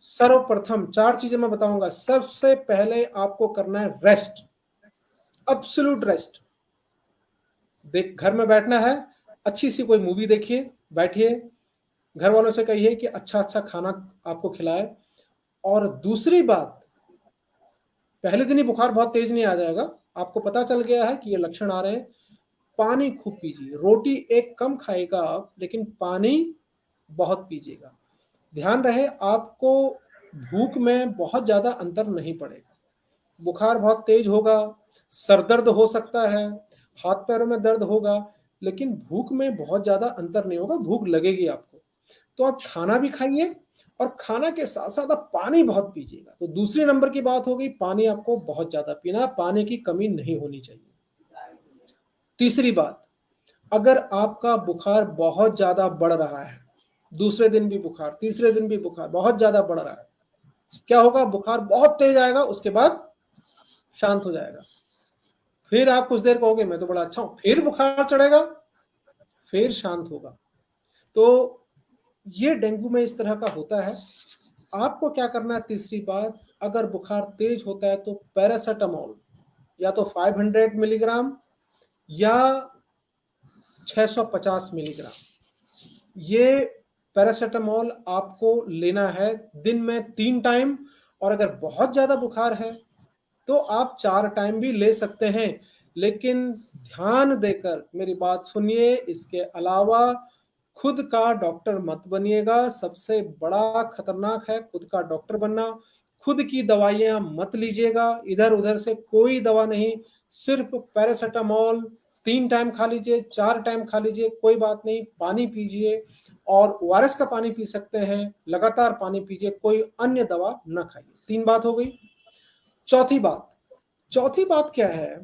सर्वप्रथम 4 चीज़ें मैं बताऊँगा। सबसे पहले आपको करना है रेस्ट, एब्सोल्यूट रेस्ट। घर में बैठना है, अच्छी-सी कोई मूवी देखिए, बैठिए, घर वालों से कहिए कि अच्छा-अच्छा खाना आपको खिलाएँ। और दूसरी बात, पहले दिन ही बुखार बहुत तेज़ नहीं आ जाएगा, आपको पता चल गया है कि ये लक्षण आ रहे हैं, पानी खूब पीजिए, रोटी एक कम खाइएगा आप, लेकिन पानी बहुत पीजिएगा। ध्यान रहे आपको भूख में बहुत ज़्यादा अंतर नहीं पड़ेगा। बुखार बहुत तेज़ होगा, सर दर्द हो सकता है, हाथ-पैरों में दर्द होगा, लेकिन भूख में बहुत ज़्यादा अंतर नहीं होगा, भूख लगेगी आपको। तो आप खाना भी खाइए और खाना के साथ-साथ आप पानी बहुत पीजिएगा। तो दूसरे नंबर की बात हो गई, पानी आपको बहुत ज़्यादा पीना है, पानी की कमी नहीं होनी चाहिए। तीसरी बात, अगर आपका बुखार बहुत ज़्यादा बढ़ रहा है, दूसरे दिन भी बुखार, तीसरे दिन भी बुखार बहुत ज़्यादा बढ़ रहा है, क्या होगा? बुखार बहुत तेज़ आएगा, उसके बाद शांत हो जाएगा। फिर आप कुछ देर कहोगे मैं तो बड़ा अच्छा हूँ, फिर बुखार चढ़ेगा, फिर शांत होगा। तो ये डेंगू में इस तरह का होता है। आपको क्या करना है, तीसरी बात, अगर बुखार तेज होता है तो पैरासिटामोल या तो 500 मिलीग्राम या 650 मिलीग्राम, ये पैरासिटामोल आपको लेना है दिन में 3 टाइम। और अगर बहुत ज़्यादा बुखार है तो आप 4 टाइम भी ले सकते हैं, लेकिन ध्यान देकर मेरी बात सुनिए। इसके अलावा खुद का डॉक्टर मत बनिएगा, सबसे बड़ा खतरनाक है खुद का डॉक्टर बनना। खुद की दवाइयाँ मत लीजिएगा, इधर-उधर से कोई दवा नहीं, सिर्फ़ पैरासिटामोल 3 टाइम खा लीजिए, 4 टाइम खा लीजिए, कोई बात नहीं, पानी पीजिए और ओआरएस का पानी पी सकते हैं, लगातार पानी पीजिए, कोई अन्य दवा ना खाइए। 3 बात हो गई। चौथी बात, चौथी बात क्या है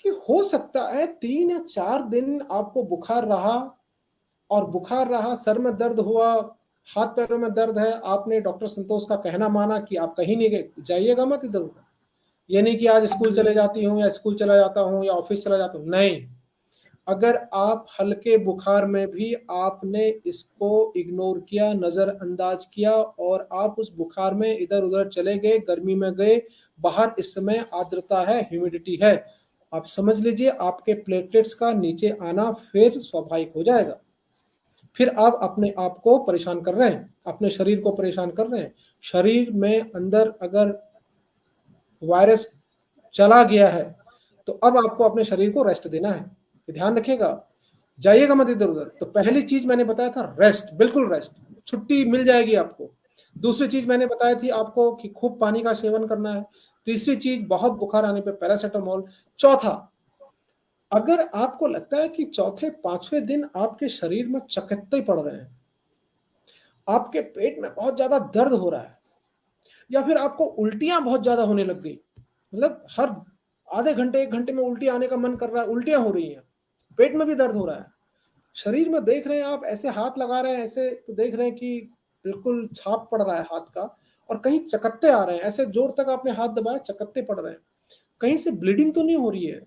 कि हो सकता है 3 या 4 दिन आपको बुखार रहा और बुखार रहा, सर में दर्द हुआ, हाथ-पैरों में दर्द है, आपने डॉक्टर संतोष का कहना माना कि आप कहीं नहीं गए, जाइएगा मत इधर-उधर। ये नहीं कि आज स्कूल चले जाती हूँ या स्कूल चला जाता हूँ या ऑफ़िस चला जाता हूँ, नहीं। अगर आप हल्के बुखार में भी आपने इसको इग्नोर किया, नज़रअंदाज किया और आप उस बुखार में इधर-उधर चले गए, गर्मी में गए, बाहर इस समय आर्द्रता है, ह्यूमिडिटी है, आप समझ लीजिए आपके प्लेटलेट्स का नीचे आना फिर स्वाभाविक हो जाएगा। फिर आप अपने आप को परेशान कर रहे हैं, अपने शरीर को परेशान कर रहे हैं। शरीर में अंदर अगर वायरस चला गया है, तो अब आपको अपने शरीर को रेस्ट देना है। ध्यान रखिएगा, जाइएगा मत इधर-उधर। तो पहली चीज़ मैंने बताया था रेस्ट, बिल्कुल रेस्ट, छुट्टी मिल जाएगी आपको। दूसरी चीज़ मैंने बताई थी आपको कि खूब पानी का सेवन करना है। तीसरी चीज़, बहुत बुखार आने पे पैरासिटामोल। चौथा, अगर आपको लगता है कि चौथे, 5वें दिन आपके शरीर में चकत्ते पड़ रहे हैं, आपके पेट में बहुत ज़्यादा दर्द हो रहा है या फिर आपको उल्टियाँ बहुत ज़्यादा होने लग गई, मतलब हर आधे घंटे, 1 घंटे में उल्टी आने का मन कर रहा है, उल्टियाँ हो रही हैं, पेट में भी दर्द हो रहा है, शरीर में देख रहे हैं आप, ऐसे हाथ लगा रहे हैं, ऐसे देख रहे हैं कि बिल्कुल छाप पड़ रहा है हाथ का और कहीं चकत्ते आ रहे हैं, ऐसे ज़ोर तक आपने हाथ दबाया, चकत्ते पड़ रहे हैं। कहीं से ब्लीडिंग तो नहीं हो रही है?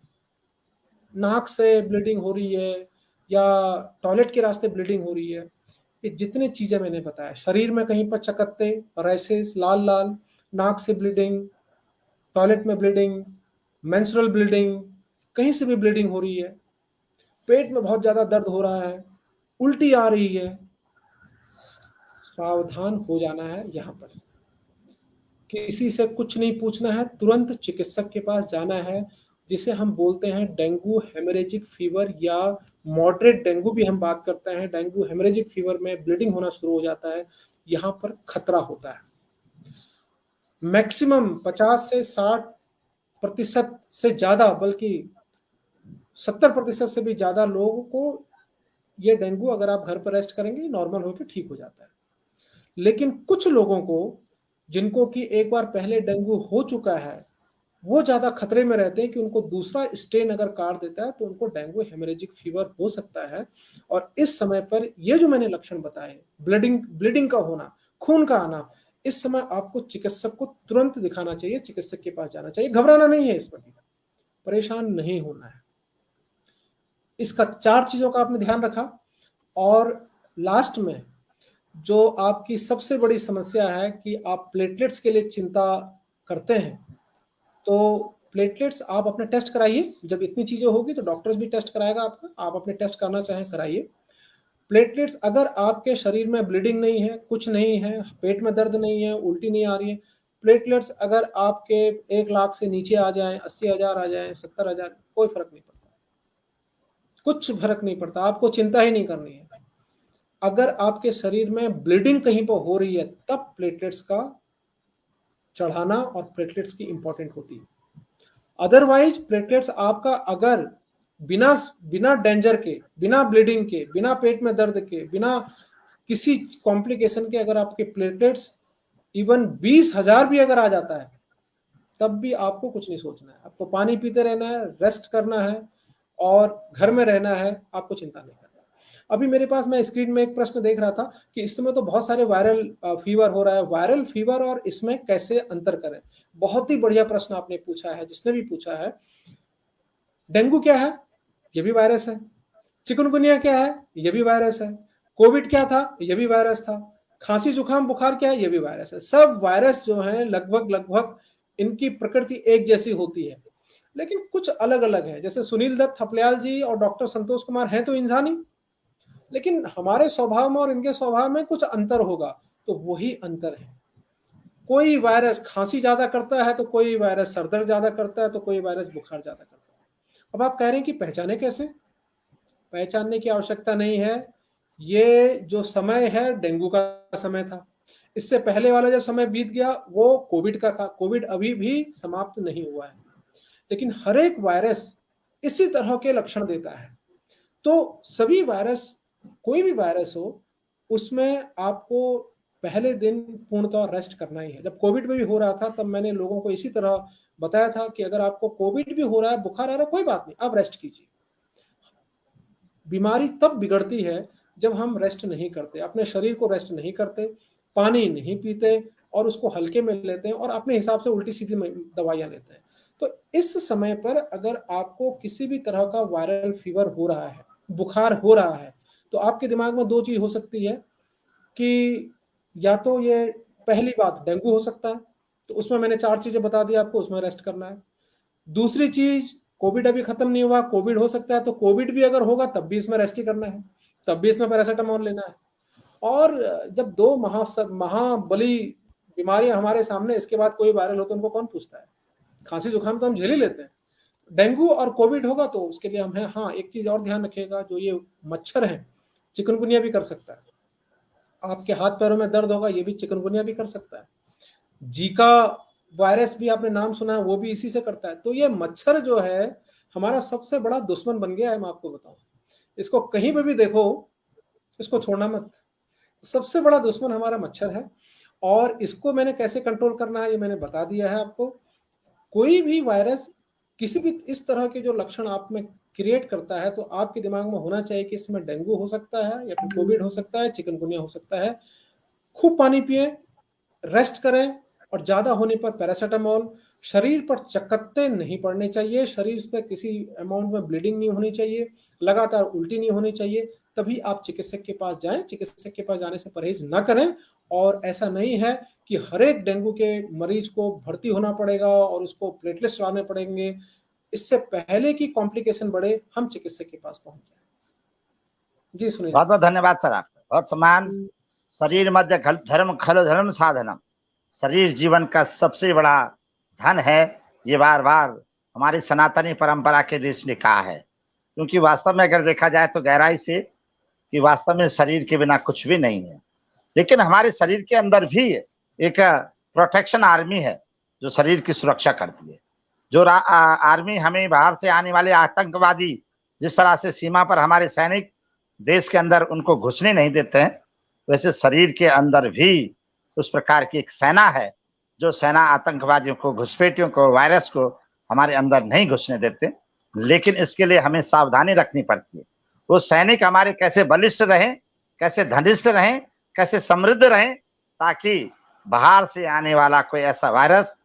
नाक से ब्लीडिंग हो रही है या टॉयलेट के रास्ते ब्लीडिंग हो रही है? ये जितनी चीज़ें मैंने बताया, शरीर में कहीं पर चकत्ते, रैशेस, लाल-लाल, नाक से ब्लीडिंग, टॉयलेट में ब्लीडिंग, मेंस्ट्रुअल ब्लीडिंग, कहीं से भी ब्लीडिंग हो रही है, पेट में बहुत ज्यादा दर्द हो रहा है, उल्टी आ रही है, सावधान हो जाना है। यहाँ पर किसी से कुछ नहीं पूछना है, तुरंत चिकित्सक के पास जाना है, जिसे हम बोलते हैं डेंगू हेमरेजिक फीवर, या मॉडरेट डेंगू भी हम बात करते हैं। डेंगू हेमरेजिक फीवर में ब्लीडिंग होना शुरू हो जाता है, यहाँ पर खतरा होता है। मैक्सिमम 50 से 60% से ज्यादा, बल्कि 70% से भी ज्यादा लोगों को ये डेंगू, अगर आप घर पर रेस्ट करेंगे, नॉर्मल होकर ठीक हो जाता है। लेकिन कुछ लोगों को, जिनको कि एक बार पहले डेंगू हो चुका है, वो ज्यादा खतरे में रहते हैं कि उनको दूसरा स्ट्रेन अगर काट देता है तो उनको डेंगू हेमरेजिक फीवर हो सकता है। और इस समय पर ये जो मैंने लक्षण बताए, ब्लीडिंग का होना, खून का आना, इस समय आपको चिकित्सक को तुरंत दिखाना चाहिए, चिकित्सक के पास जाना चाहिए। घबराना नहीं है, इस पर परेशान नहीं होना है। इसका 4 चीजों का आपने ध्यान रखा। और लास्ट में जो आपकी सबसे बड़ी समस्या है कि आप प्लेटलेट्स के लिए चिंता करते हैं, तो प्लेटलेट्स आप अपने टेस्ट कराइए। जब इतनी चीजें होगी तो डॉक्टर्स भी टेस्ट कराएगा आपका, आप अपने टेस्ट करना चाहें कराइए। प्लेटलेट्स, अगर आपके शरीर में ब्लीडिंग नहीं है, कुछ नहीं है, पेट में दर्द नहीं है, उल्टी नहीं आ रही है, प्लेटलेट्स अगर आपके 1 लाख से नीचे आ जाए, 80,000 आ जाए, 70,000, कोई फर्क नहीं पड़ता, कुछ फर्क नहीं पड़ता, आपको चिंता ही नहीं करनी है। अगर आपके शरीर में ब्लीडिंग कहीं पर हो रही है, तब प्लेटलेट्स का चढ़ाना और प्लेटलेट्स की इंपॉर्टेंट होती है। अदरवाइज प्लेटलेट्स आपका अगर बिना बिना डेंजर के, बिना ब्लीडिंग के, बिना पेट में दर्द के, बिना किसी कॉम्प्लिकेशन के, अगर आपके प्लेटलेट्स इवन 20,000 भी अगर आ जाता है, तब भी आपको कुछ नहीं सोचना है। आपको पानी पीते रहना है, रेस्ट करना है और घर में रहना है, आपको चिंता नहीं करना। अभी मेरे पास, मैं स्क्रीन में एक प्रश्न देख रहा था कि इस समय तो बहुत सारे वायरल फीवर हो रहा है, वायरल फीवर और इसमें कैसे अंतर करें। बहुत ही बढ़िया प्रश्न आपने पूछा है, जिसने भी पूछा है। डेंगू क्या है? ये भी वायरस है। चिकनगुनिया क्या है? ये भी वायरस है। कोविड क्या था? ये भी वायरस था। खांसी जुकाम बुखार क्या है? ये भी वायरस है। सब वायरस जो है लगभग इनकी प्रकृति एक जैसी होती है, लेकिन कुछ अलग अलग है। जैसे सुनील दत्त थपलियाल जी और डॉक्टर संतोष कुमार हैं तो इंसान ही, लेकिन हमारे स्वभाव में और इनके स्वभाव में कुछ अंतर होगा, तो वही अंतर है। कोई वायरस खांसी ज्यादा करता है, तो कोई वायरस सर दर्द ज्यादा करता है, तो कोई वायरस बुखार ज्यादा करता है। अब आप कह रहे हैं कि पहचाने कैसे? पहचानने की आवश्यकता नहीं है। ये जो समय है, डेंगू का समय था। इससे पहले वाला जो समय बीत गया, वो कोविड का था। कोविड अभी भी समाप्त नहीं हुआ है, लेकिन हर एक वायरस इसी तरह के लक्षण देता है। तो सभी वायरस, कोई भी वायरस हो, उसमें आपको पहले दिन पूर्णतः रेस्ट करना ही है। जब कोविड में भी हो रहा था, तब मैंने लोगों को इसी तरह बताया था कि अगर आपको कोविड भी हो रहा है, बुखार आ रहा है, कोई बात नहीं, आप रेस्ट कीजिए। बीमारी तब बिगड़ती है जब हम रेस्ट नहीं करते, अपने शरीर को रेस्ट नहीं करते, पानी नहीं पीते और उसको हल्के में लेते हैं और अपने हिसाब से उल्टी सीधी दवाइयां लेते हैं। तो इस समय पर अगर आपको किसी भी तरह का वायरल फीवर हो रहा है, बुखार हो रहा है, तो आपके दिमाग में 2 चीज हो सकती है कि या तो ये, पहली बात, डेंगू हो सकता है, तो उसमें मैंने 4 चीजें बता दी आपको, उसमें रेस्ट करना है। दूसरी चीज, कोविड अभी खत्म नहीं हुआ, कोविड हो सकता है, तो कोविड भी अगर होगा तब भी इसमें रेस्ट ही करना है, तब भी इसमें पैरासिटामोल लेना है। और जब 2 महाबली बीमारियां हमारे सामने, इसके बाद कोई वायरल हो तो उनको कौन पूछता है? खांसी जुकाम तो हम झेल ही लेते हैं। डेंगू और कोविड होगा तो उसके लिए हम हैं। हाँ, एक चीज और ध्यान रखिएगा, जो ये मच्छर है, चिकनगुनिया भी कर सकता है। आपके हाथ पैरों में दर्द होगा, ये भी चिकनगुनिया भी कर सकता है। जीका वायरस भी आपने नाम सुना है, वो भी इसी से करता है। तो ये मच्छर जो है, हमारा सबसे बड़ा दुश्मन बन गया है। मैं आपको बताऊं, इसको कहीं पे भी देखो, इसको छोड़ना मत। सबसे बड़ा दुश्मन हमारा मच्छर है, और इसको मैंने कैसे कंट्रोल करना है ये मैंने बता दिया है आपको। कोई भी वायरस किसी भी इस तरह के जो लक्षण आप में क्रिएट करता है, तो आपके दिमाग में होना चाहिए कि इसमें डेंगू हो सकता है, या फिर कोविड हो सकता है, चिकनगुनिया हो सकता है। खूब पानी पिए, रेस्ट करें, और ज्यादा होने पर पैरासिटामोल। शरीर पर चकत्ते नहीं पड़ने चाहिए, शरीर पर किसी अमाउंट में ब्लीडिंग नहीं होनी चाहिए, लगातार उल्टी नहीं होनी चाहिए। तभी आप चिकित्सक के पास जाएं। चिकित्सक के पास जाने से परहेज ना करें, और ऐसा नहीं है कि हर एक डेंगू के मरीज को भर्ती होना पड़ेगा और उसको प्लेटलेट्स लाने पड़ेंगे। इससे पहले कि कॉम्प्लिकेशन बढ़े, हम चिकित्सक के पास पहुंच जाए। जी सुनील। बहुत बहुत धन्यवाद सर आपका। बहुत सम्मान। शरीर मध्य धर्म खल धर्म साधनम। शरीर जीवन का सबसे बड़ा धन है, ये बार बार हमारी सनातनी परंपरा के देश ने कहा है। क्योंकि वास्तव में अगर देखा जाए तो गहराई से कि वास्तव में शरीर के बिना कुछ भी नहीं है। लेकिन हमारे शरीर के अंदर भी एक प्रोटेक्शन आर्मी है जो शरीर की सुरक्षा करती है। जो आर्मी हमें बाहर से आने वाले आतंकवादी जिस तरह से सीमा पर हमारे सैनिक देश के अंदर उनको घुसने नहीं देते हैं, वैसे शरीर के अंदर भी उस प्रकार की एक सेना है जो सेना आतंकवादियों को, घुसपैठियों को, वायरस को हमारे अंदर नहीं घुसने देते। लेकिन इसके लिए हमें सावधानी रखनी पड़ती है। वो सैनिक हमारे कैसे बलिष्ठ रहें, कैसे धनिष्ठ रहें, कैसे समृद्ध रहें, ताकि बाहर से आने वाला कोई ऐसा वायरस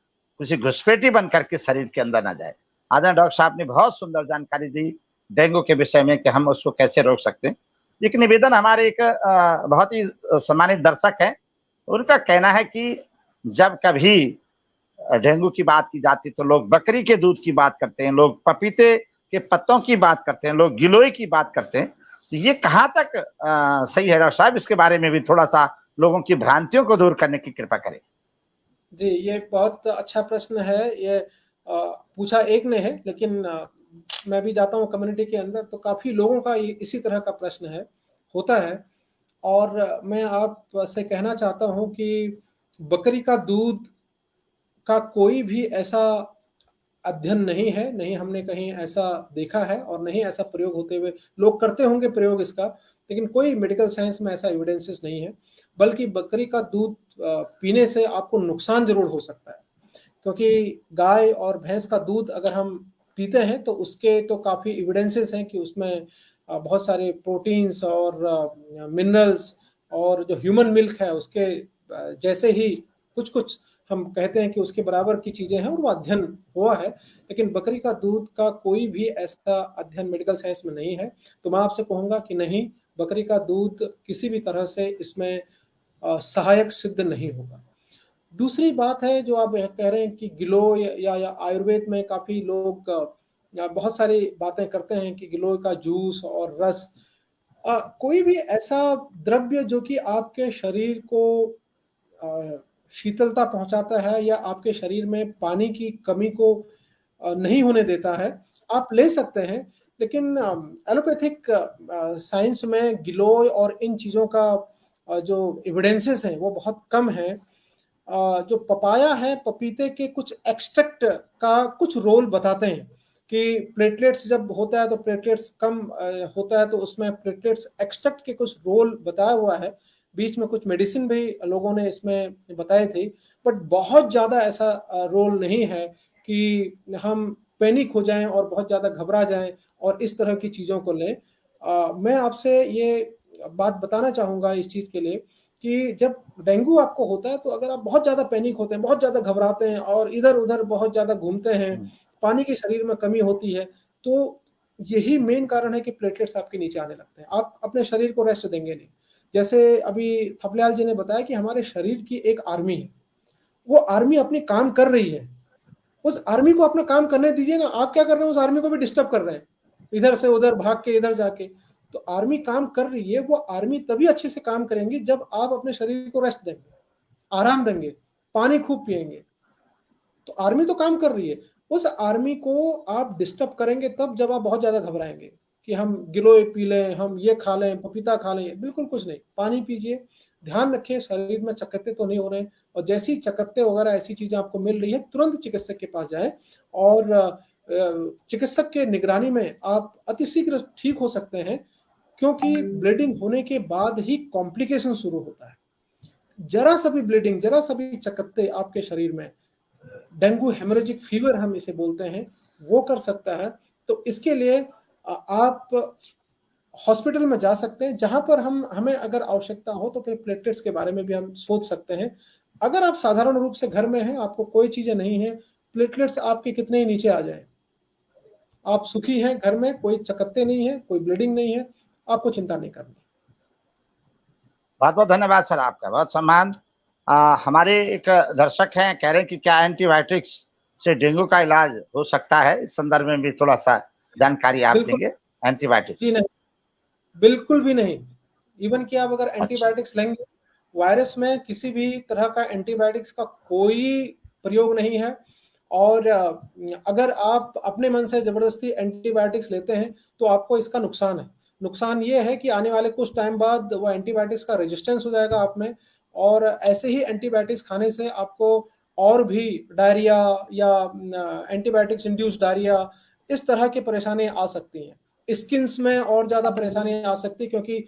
किसी घुसपैठी बनकर के शरीर के अंदर ना जाए। आदरणीय डॉक्टर साहब ने बहुत सुंदर जानकारी दी डेंगू के विषय में कि हम उसको कैसे रोक सकते हैं। एक निवेदन हमारे एक बहुत ही सम्मानित दर्शक है, उनका कहना है कि जब कभी डेंगू की बात की जाती तो लोग बकरी के दूध की बात करते हैं, लोग पपीते के पत्तों की बात करते हैं, लोग गिलोय की बात करते हैं। तो ये कहाँ तक सही है डॉक्टर साहब? इसके बारे में भी थोड़ा सा लोगों की भ्रांतियों को दूर करने की कृपा करें। जी, ये बहुत अच्छा प्रश्न है। ये पूछा एक ने है, लेकिन मैं भी जाता हूँ कम्युनिटी के अंदर तो काफ़ी लोगों का इसी तरह का प्रश्न है, होता है। और मैं आपसे कहना चाहता हूँ कि बकरी का दूध का कोई भी ऐसा अध्ययन नहीं है, नहीं हमने कहीं ऐसा देखा है और नहीं ऐसा प्रयोग होते हुए, लोग करते होंगे प्रयोग इसका, लेकिन कोई मेडिकल साइंस में ऐसा एविडेंसेस नहीं है। बल्कि बकरी का दूध पीने से आपको नुकसान ज़रूर हो सकता है, क्योंकि गाय और भैंस का दूध अगर हम पीते हैं तो उसके तो काफ़ी एविडेंसेस हैं कि उसमें बहुत सारे प्रोटीन्स और मिनरल्स और जो ह्यूमन मिल्क है उसके जैसे ही कुछ-कुछ हम कहते हैं कि उसके बराबर की चीज़ें हैं और वो अध्ययन हुआ है। लेकिन बकरी का दूध का कोई भी ऐसा अध्ययन मेडिकल साइंस में नहीं है। तो मैं आपसे कहूँगा कि नहीं, बकरी का दूध किसी भी तरह से इसमें सहायक सिद्ध नहीं होगा। दूसरी बात है जो आप कह रहे हैं कि गिलोय या आयुर्वेद में काफ़ी लोग बहुत सारी बातें करते हैं कि गिलोय का जूस और रस कोई भी ऐसा द्रव्य जो कि आपके शरीर को शीतलता पहुंचाता है या आपके शरीर में पानी की कमी को नहीं होने देता है, आप ले सकते हैं। लेकिन एलोपैथिक साइंस में गिलोय और इन चीज़ों का जो एविडेंसेस हैं वो बहुत कम है। जो पपाया है, पपीते के कुछ एक्सट्रैक्ट का कुछ रोल बताते हैं कि प्लेटलेट्स जब होता है तो प्लेटलेट्स कम होता है तो उसमें प्लेटलेट्स एक्सट्रैक्ट के कुछ रोल बताया हुआ है। बीच में कुछ मेडिसिन भी लोगों ने इसमें बताए थे, बट बहुत ज़्यादा ऐसा रोल नहीं है कि हम पैनिक हो जाएं और बहुत ज़्यादा घबरा जाएं और इस तरह की चीज़ों को लें। मैं आपसे ये बात बताना चाहूँगा इस चीज़ के लिए कि जब डेंगू आपको होता है तो अगर आप बहुत ज़्यादा पैनिक होते हैं, बहुत ज़्यादा घबराते हैं और इधर-उधर बहुत ज़्यादा घूमते हैं, पानी की शरीर में कमी होती है, तो यही मेन कारण है कि प्लेटलेट्स आपके नीचे आने लगते हैं। आप अपने शरीर को रेस्ट देंगे नहीं। जैसे अभी थपलियाल जी ने बताया कि हमारे शरीर की एक आर्मी है, वो आर्मी अपनी काम कर रही है। उस आर्मी को अपना काम करने दीजिए ना, आप क्या कर रहे हैं उस आर्मी को भी डिस्टर्ब कर रहे हैं, इधर से उधर भाग के इधर जाके। तो आर्मी काम कर रही है, वो आर्मी तभी अच्छे से काम करेंगी जब आप अपने शरीर को रेस्ट देंगे, आराम देंगे, पानी खूब पिएंगे। तो आर्मी तो काम कर रही है, उस आर्मी को आप डिस्टर्ब करेंगे तब जब आप बहुत ज़्यादा घबराएंगे कि हम गिलोय पी लें, हम ये खा लें, पपीता खा लें, बिल्कुल कुछ नहीं। पानी पीजिए, ध्यान रखिए शरीर में चकत्ते तो नहीं हो रहे हैं और जैसे ही चकत्ते वगैरह ऐसी चीज़ें आपको मिल रही है, तुरंत चिकित्सक के पास जाएँ और चिकित्सक के निगरानी में आप अतिशीघ्र ठीक हो सकते हैं, क्योंकि ब्लीडिंग होने के बाद ही कॉम्प्लिकेशन शुरू होता है। ज़रा सा भी ब्लीडिंग, ज़रा सा भी चकत्ते आपके शरीर में, डेंगू हेमोरेजिक फीवर हम इसे बोलते हैं, वो कर सकता है। तो इसके लिए आप हॉस्पिटल में जा सकते हैं, जहाँ पर हमें अगर आवश्यकता हो तो फिर प्लेटलेट्स के बारे में भी हम सोच सकते हैं। अगर आप साधारण रूप से घर में हैं, आपको कोई चीज़ें नहीं हैं, प्लेटलेट्स आपके कितने ही नीचे आ जाएँ, आप सुखी हैं घर में, कोई चकत्ते नहीं है, कोई ब्लीडिंग नहीं है, आपको चिंता नहीं करनी। बहुत बहुत धन्यवाद सर आपका, बहुत सम्मान। हमारे एक दर्शक हैं, कह रहे हैं कि क्या एंटीबायोटिक्स से डेंगू का इलाज हो सकता है? इस संदर्भ में भी थोड़ा सा जानकारी आप बिल्कुल देंगे। एंटीबायोटिक्स जी नहीं, बिल्कुल भी नहीं। इवन कि आप अगर अच्छा एंटीबायोटिक्स लेंगे, वायरस में किसी भी तरह का एंटीबायोटिक्स का कोई प्रयोग नहीं है। और अगर आप अपने मन से ज़बरदस्ती एंटीबायोटिक्स लेते हैं, तो आपको इसका नुकसान है। नुकसान ये है कि आने वाले कुछ टाइम बाद वो एंटीबायोटिक्स का रेजिस्टेंस हो जाएगा आप में, और ऐसे ही एंटीबायोटिक्स खाने से आपको और भी डायरिया या एंटीबायोटिक्स इंड्यूस्ड डायरिया, इस तरह की परेशानियाँ आ सकती हैं। स्किन्स में और ज़्यादा परेशानी आ सकती है, क्योंकि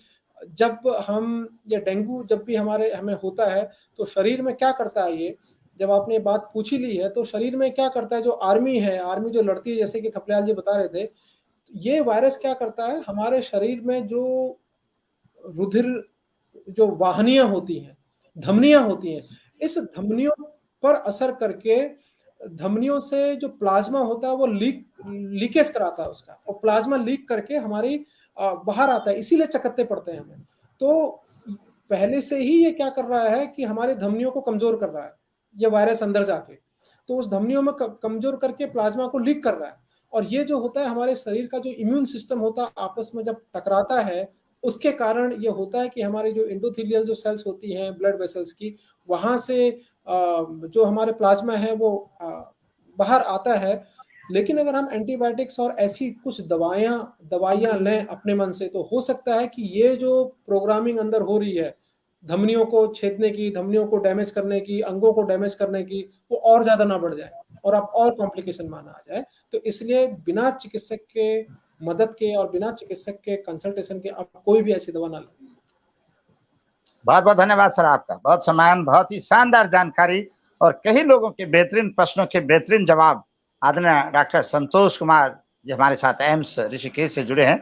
जब हम ये डेंगू जब भी हमें होता है, तो शरीर में क्या करता है ये, जब आपने बात पूछ ही ली है, तो शरीर में क्या करता है, जो आर्मी है, आर्मी जो लड़ती है, जैसे कि थपलियाल जी बता रहे थे, ये वायरस क्या करता है, हमारे शरीर में जो रुधिर, जो वाहिनियाँ होती हैं, धमनियाँ होती हैं, इस धमनियों पर असर करके धमनियों से जो प्लाज्मा होता है वो लीकेज कराता है उसका, और प्लाज्मा लीक करके हमारी बाहर आता है, इसीलिए चकत्ते पड़ते हैं हमें। तो पहले से ही ये क्या कर रहा है कि हमारी धमनियों को कमजोर कर रहा है, ये वायरस अंदर जाके, तो उस धमनियों में कमजोर करके प्लाज्मा को लीक कर रहा है। और ये जो होता है, हमारे शरीर का जो इम्यून सिस्टम होता है, आपस में जब टकराता है, उसके कारण ये होता है कि हमारी जो एंडोथेलियल जो सेल्स होती हैं ब्लड वेसल्स की, वहां से जो हमारे प्लाज्मा है वो बाहर आता है। लेकिन अगर हम एंटीबायोटिक्स और ऐसी कुछ दवाइयां लें अपने मन से, तो हो सकता है कि ये जो प्रोग्रामिंग अंदर हो रही है, धमनियों को छेदने की, धमनियों को डैमेज करने की, अंगों को डैमेज करने की, वो और ज्यादा ना बढ़ जाए और आप और कॉम्प्लिकेशन में आ जाए। तो इसलिए बिना चिकित्सक के मदद के और बिना चिकित्सक के कंसल्टेशन के आप कोई भी ऐसी दवा ना लें। बहुत बहुत धन्यवाद सर आपका, बहुत सम्मान, बहुत ही शानदार जानकारी और कई लोगों के बेहतरीन प्रश्नों के बेहतरीन जवाब आदरणीय डॉक्टर संतोष कुमार जी हमारे साथ एम्स ऋषिकेश से जुड़े हैं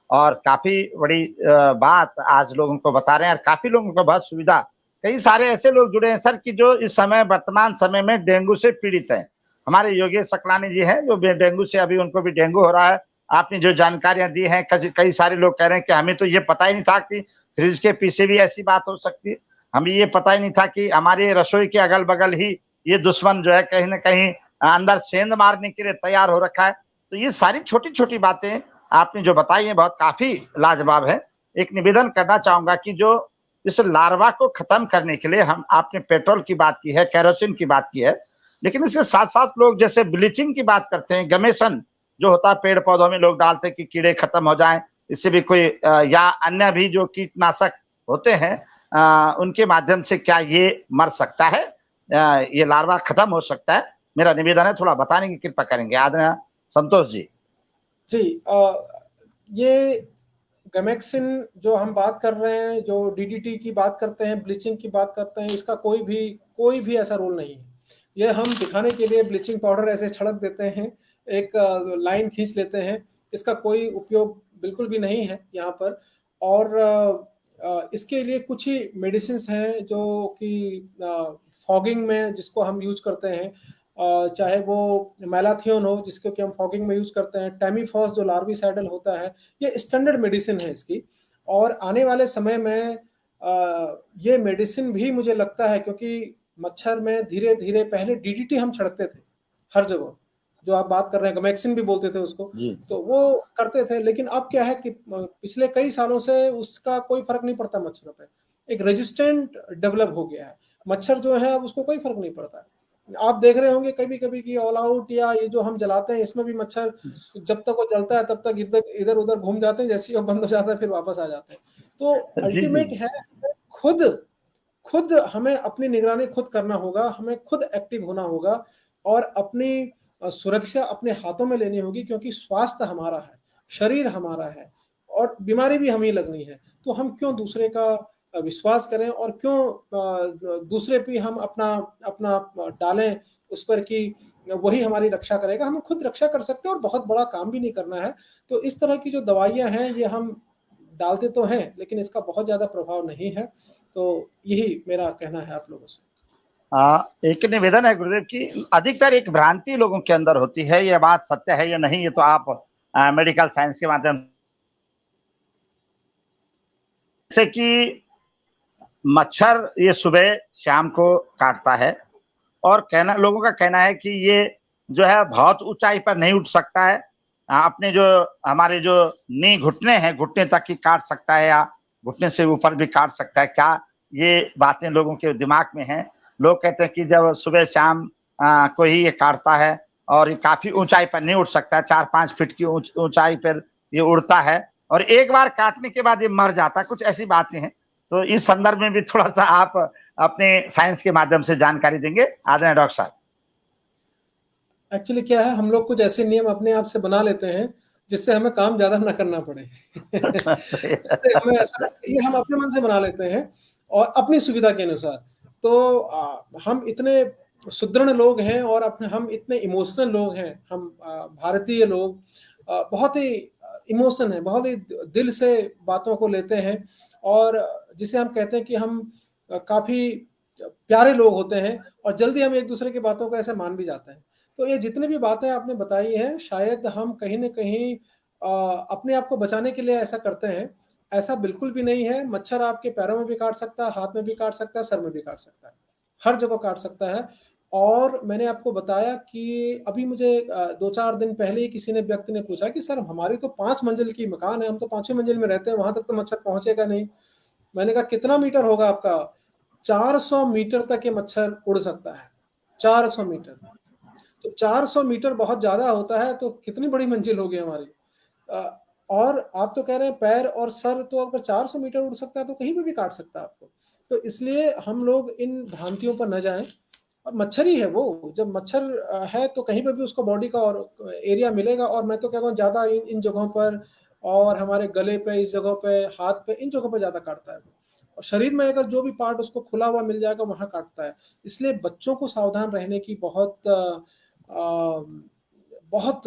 और काफी बड़ी बात आज लोगों को बता रहे हैं और काफी लोगों को बहुत सुविधा। कई सारे ऐसे लोग जुड़े हैं सर कि जो इस समय वर्तमान समय में डेंगू से पीड़ित हैं। हमारे योगेश सकलानी जी हैं जो डेंगू से, अभी उनको भी डेंगू हो रहा है। आपने जो जानकारियां दी हैं, कई सारे लोग कह रहे हैं कि हमें तो ये पता ही नहीं था कि फ्रिज के पीछे भी ऐसी बात हो सकती है, हमें ये पता ही नहीं था कि हमारे रसोई के अगल बगल ही ये दुश्मन जो है कहीं ना कहीं अंदर सेंध मारने के लिए तैयार हो रखा है। तो ये सारी छोटी छोटी बातें आपने जो बताई है बहुत काफी लाजवाब है। एक निवेदन करना चाहूंगा कि जो इस लार्वा को खत्म करने के लिए आपने पेट्रोल की बात की है, केरोसिन की बात की है, लेकिन इसके साथ साथ लोग जैसे ब्लीचिंग की बात करते हैं, गमेसन जो होता है पेड़ पौधों में लोग डालते हैं कि कीड़े खत्म हो जाएं, इससे भी कोई या अन्य भी जो कीटनाशक होते हैं उनके माध्यम से क्या ये मर सकता है, ये लार्वा खत्म हो सकता है? मेरा निवेदन है, थोड़ा बताने की कृपा करेंगे आदरणीय संतोष जी। जी, ये गैमेक्सिन जो हम बात कर रहे हैं, जो डीडीटी की बात करते हैं, ब्लीचिंग की बात करते हैं, इसका कोई भी ऐसा रोल नहीं है। ये हम दिखाने के लिए ब्लीचिंग पाउडर ऐसे छिड़क देते हैं, एक लाइन खींच लेते हैं, इसका कोई उपयोग बिल्कुल भी नहीं है यहाँ पर। और इसके लिए कुछ ही मेडिसिन हैं जो कि फॉगिंग में जिसको हम यूज करते हैं, चाहे वो मैलाथियोन हो जिसको कि हम फॉगिंग में यूज करते हैं, टेमीफॉस जो लार्विसाइडल होता है, ये स्टैंडर्ड मेडिसिन है इसकी। और आने वाले समय में ये मेडिसिन भी मुझे लगता है, क्योंकि मच्छर में धीरे धीरे पहले डीडीटी हम छिड़कते थे हर जगह, जो आप बात कर रहे हैं गैमेक्सिन भी बोलते थे उसको, तो वो करते थे। लेकिन अब क्या है कि पिछले कई सालों से उसका कोई फर्क नहीं पड़ता मच्छरों पे, एक रेजिस्टेंट डेवलप हो गया है मच्छर जो है, अब उसको कोई फर्क नहीं पड़ता है। आप देख रहे होंगे कभी कभी कि ऑल आउट या ये जो हम जलाते हैं इसमें भी मच्छर जब तक वो जलता है तब तक इधर उधर घूम जाते हैं, जैसे ही वो बंद हो जाता है फिर वापस आ जाते हैं। तो अल्टीमेट है खुद खुद हमें अपनी निगरानी खुद करना होगा, हमें खुद एक्टिव होना होगा और अपनी सुरक्षा अपने हाथों में लेनी होगी, क्योंकि स्वास्थ्य हमारा है, शरीर हमारा है और बीमारी भी हमें लगनी है। तो हम क्यों दूसरे का विश्वास करें और क्यों दूसरे पे हम अपना अपना डालें उस पर कि वही हमारी रक्षा करेगा। हम खुद रक्षा कर सकते हैं और बहुत बड़ा काम भी नहीं करना है। तो इस तरह की जो दवाइयां हैं ये हम डालते तो हैं, लेकिन इसका बहुत ज्यादा प्रभाव नहीं है। तो यही मेरा कहना है आप लोगों से। एक निवेदन है गुरुदेव की, अधिकतर एक भ्रांति लोगों के अंदर होती है, ये बात सत्य है या नहीं, ये तो आप मेडिकल साइंस के माध्यम से कि मच्छर ये सुबह शाम को काटता है और लोगों का कहना है कि ये जो है बहुत ऊंचाई पर नहीं उठ सकता है। अपने जो हमारे जो नी घुटने हैं, घुटने तक ही काट सकता है या घुटने से ऊपर भी काट सकता है। क्या ये बातें लोगों के दिमाग में हैं? लोग कहते हैं कि जब सुबह शाम को ही ये काटता है और ये काफी ऊंचाई पर नहीं उठ सकता है, 4-5 फीट की ऊंचाई पर ये उड़ता है और एक बार काटने के बाद ये मर जाता है। कुछ ऐसी बातें हैं। तो इस संदर्भ में भी थोड़ा सा आप अपने साइंस के माध्यम से जानकारी देंगे आदरणीय डॉक्टर साहब। एक्चुअली क्या है, हम लोग कुछ ऐसे नियम अपने आप से बना लेते हैं जिससे हमें काम ज्यादा ना करना पड़े। जिससे हमें ऐसा, ये हम अपने मन से बना लेते हैं और अपनी सुविधा के अनुसार। तो हम इतने सुदृढ़ लोग हैं और अपने हम इतने इमोशनल लोग हैं, हम भारतीय लोग बहुत ही इमोशन है, बहुत ही दिल से बातों को लेते हैं और जिसे हम कहते हैं कि हम काफी प्यारे लोग होते हैं और जल्दी हम एक दूसरे की बातों को ऐसे मान भी जाते हैं। तो ये जितनी भी बातें आपने बताई हैं, शायद हम कहीं न कहीं अपने आप को बचाने के लिए ऐसा करते हैं। ऐसा बिल्कुल भी नहीं है, मच्छर आपके पैरों में भी काट सकता है, हाथ में भी काट सकता है, सर में भी काट सकता है, हर जगह काट सकता है। और मैंने आपको बताया कि अभी मुझे 2-4 दिन पहले ही किसी ने व्यक्ति ने पूछा कि सर हमारी तो 5 मंजिल की मकान है, हम तो 5वीं मंजिल में रहते हैं, वहाँ तक तो मच्छर पहुँचेगा नहीं। मैंने कहा कितना मीटर होगा आपका? 400 मीटर तक ये मच्छर उड़ सकता है, 400 मीटर। तो 400 मीटर बहुत ज़्यादा होता है, तो कितनी बड़ी मंजिल होगी हमारी। और आप तो कह रहे हैं पैर और सर, तो अगर 400 मीटर उड़ सकता है तो कहीं पे भी काट सकता है आपको। तो इसलिए हम लोग इन भ्रांतियों पर न जाएँ और मच्छर ही है वो, जब मच्छर है तो कहीं पे भी उसको बॉडी का और एरिया मिलेगा। और मैं तो कहता हूँ ज़्यादा इन जगहों पर और हमारे गले पे, इस जगह पे, हाथ पे, इन जगहों पे ज़्यादा काटता है वो। और शरीर में अगर जो भी पार्ट उसको खुला हुआ मिल जाएगा वहाँ काटता है। इसलिए बच्चों को सावधान रहने की बहुत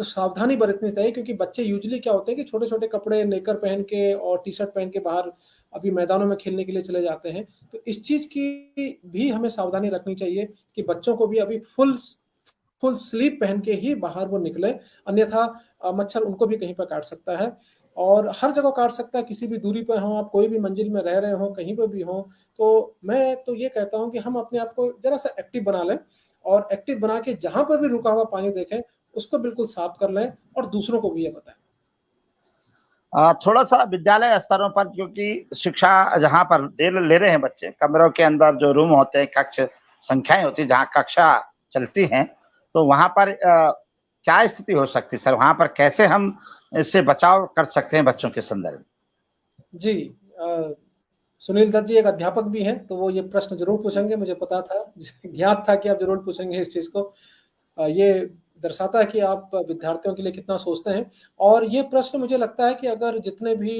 सावधानी बरतनी चाहिए, क्योंकि बच्चे यूजुअली क्या होते हैं कि छोटे-छोटे कपड़े, नेकर पहन के और टी-शर्ट पहन के बाहर अभी मैदानों में खेलने के लिए चले जाते हैं। तो इस चीज़ की भी हमें सावधानी रखनी चाहिए कि बच्चों को भी अभी फुल स्लीव पहन के ही बाहर वो निकले, अन्यथा मच्छर उनको भी कहीं पर काट सकता है और हर जगह काट सकता है। किसी भी दूरी पे हों आप, कोई भी मंजिल में रह रहे हों, कहीं पे भी हों। तो मैं तो ये कहता हूँ कि हम अपने आप को ज़रा-सा एक्टिव बना लें और एक्टिव बना के जहाँ पर भी रुका हुआ पानी देखें, उसको बिल्कुल साफ कर लें और दूसरों को भी ये बताएँ। थोड़ा सा विद्यालय स्तरों पर, क्योंकि शिक्षा जहाँ पर ले रहे हैं बच्चे, कमरों के अंदर जो रूम होते हैं, कक्ष संख्याएं होती है जहाँ कक्षा चलती हैं, तो वहाँ पर क्या स्थिति हो सकती है सर? वहाँ पर कैसे हम इससे बचाव कर सकते हैं बच्चों के संदर्भ में? जी, सुनील दत्त जी एक अध्यापक भी हैं, तो वो ये प्रश्न ज़रूर पूछेंगे, मुझे पता था, ज्ञात था कि आप ज़रूर पूछेंगे इस चीज़ को। ये दर्शाता है कि आप विद्यार्थियों के लिए कितना सोचते हैं। और ये प्रश्न मुझे लगता है कि अगर जितने भी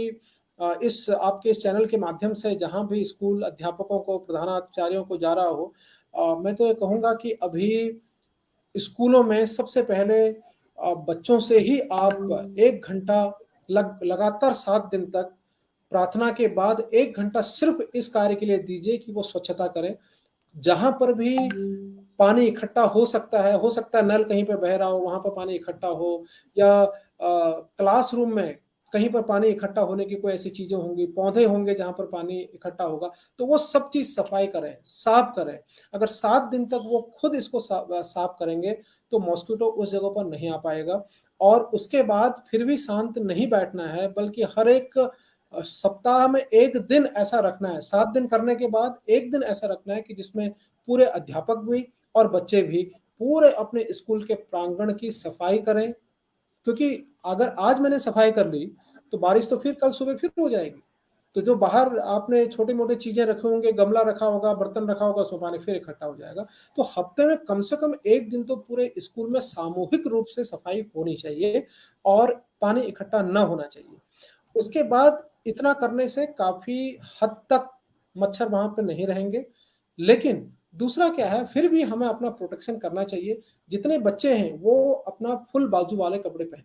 इस आपके इस चैनल के माध्यम से जहाँ भी स्कूल अध्यापकों को, प्रधानाचार्यों को जा रहा हो, मैं तो ये कहूँगा कि अभी स्कूलों में सबसे पहले बच्चों से ही आप 1 घंटा लगातार 7 दिन तक प्रार्थना के बाद 1 घंटा सिर्फ़ इस कार्य के लिए दीजिए कि वो स्वच्छता करें। जहाँ पर भी पानी इकट्ठा हो सकता है नल कहीं पे बह रहा हो, वहाँ पर पानी इकट्ठा हो, या क्लासरूम में कहीं पर पानी इकट्ठा होने की कोई ऐसी चीज़ें होंगी, पौधे होंगे जहाँ पर पानी इकट्ठा होगा, तो वो सब चीज़ सफाई करें, साफ करें। अगर 7 दिन तक वो खुद इसको साफ करेंगे, तो मॉस्किटो उस जगह पर नहीं आ पाएगा। और उसके बाद फिर भी शांत नहीं बैठना है, बल्कि हर एक सप्ताह में 1 दिन ऐसा रखना है, 7 दिन करने के बाद 1 दिन ऐसा रखना है कि जिसमें पूरे अध्यापक भी और बच्चे भी पूरे अपने स्कूल के प्रांगण की सफाई करें। क्योंकि अगर आज मैंने सफाई कर ली, तो बारिश तो फिर कल सुबह फिर हो जाएगी। तो जो बाहर आपने छोटे-मोटे चीज़ें रखे होंगे, गमला रखा होगा, बर्तन रखा होगा, उसमें पानी फिर इकट्ठा हो जाएगा। तो हफ्ते में कम से कम 1 दिन तो पूरे स्कूल में सामूहिक रूप से सफाई होनी चाहिए और पानी इकट्ठा ना होना चाहिए। उसके बाद इतना करने से काफ़ी हद तक मच्छर वहाँ पे नहीं रहेंगे। लेकिन दूसरा क्या है, फिर भी हमें अपना प्रोटेक्शन करना चाहिए। जितने बच्चे हैं, वो अपना फुल बाजू वाले कपड़े पहनें।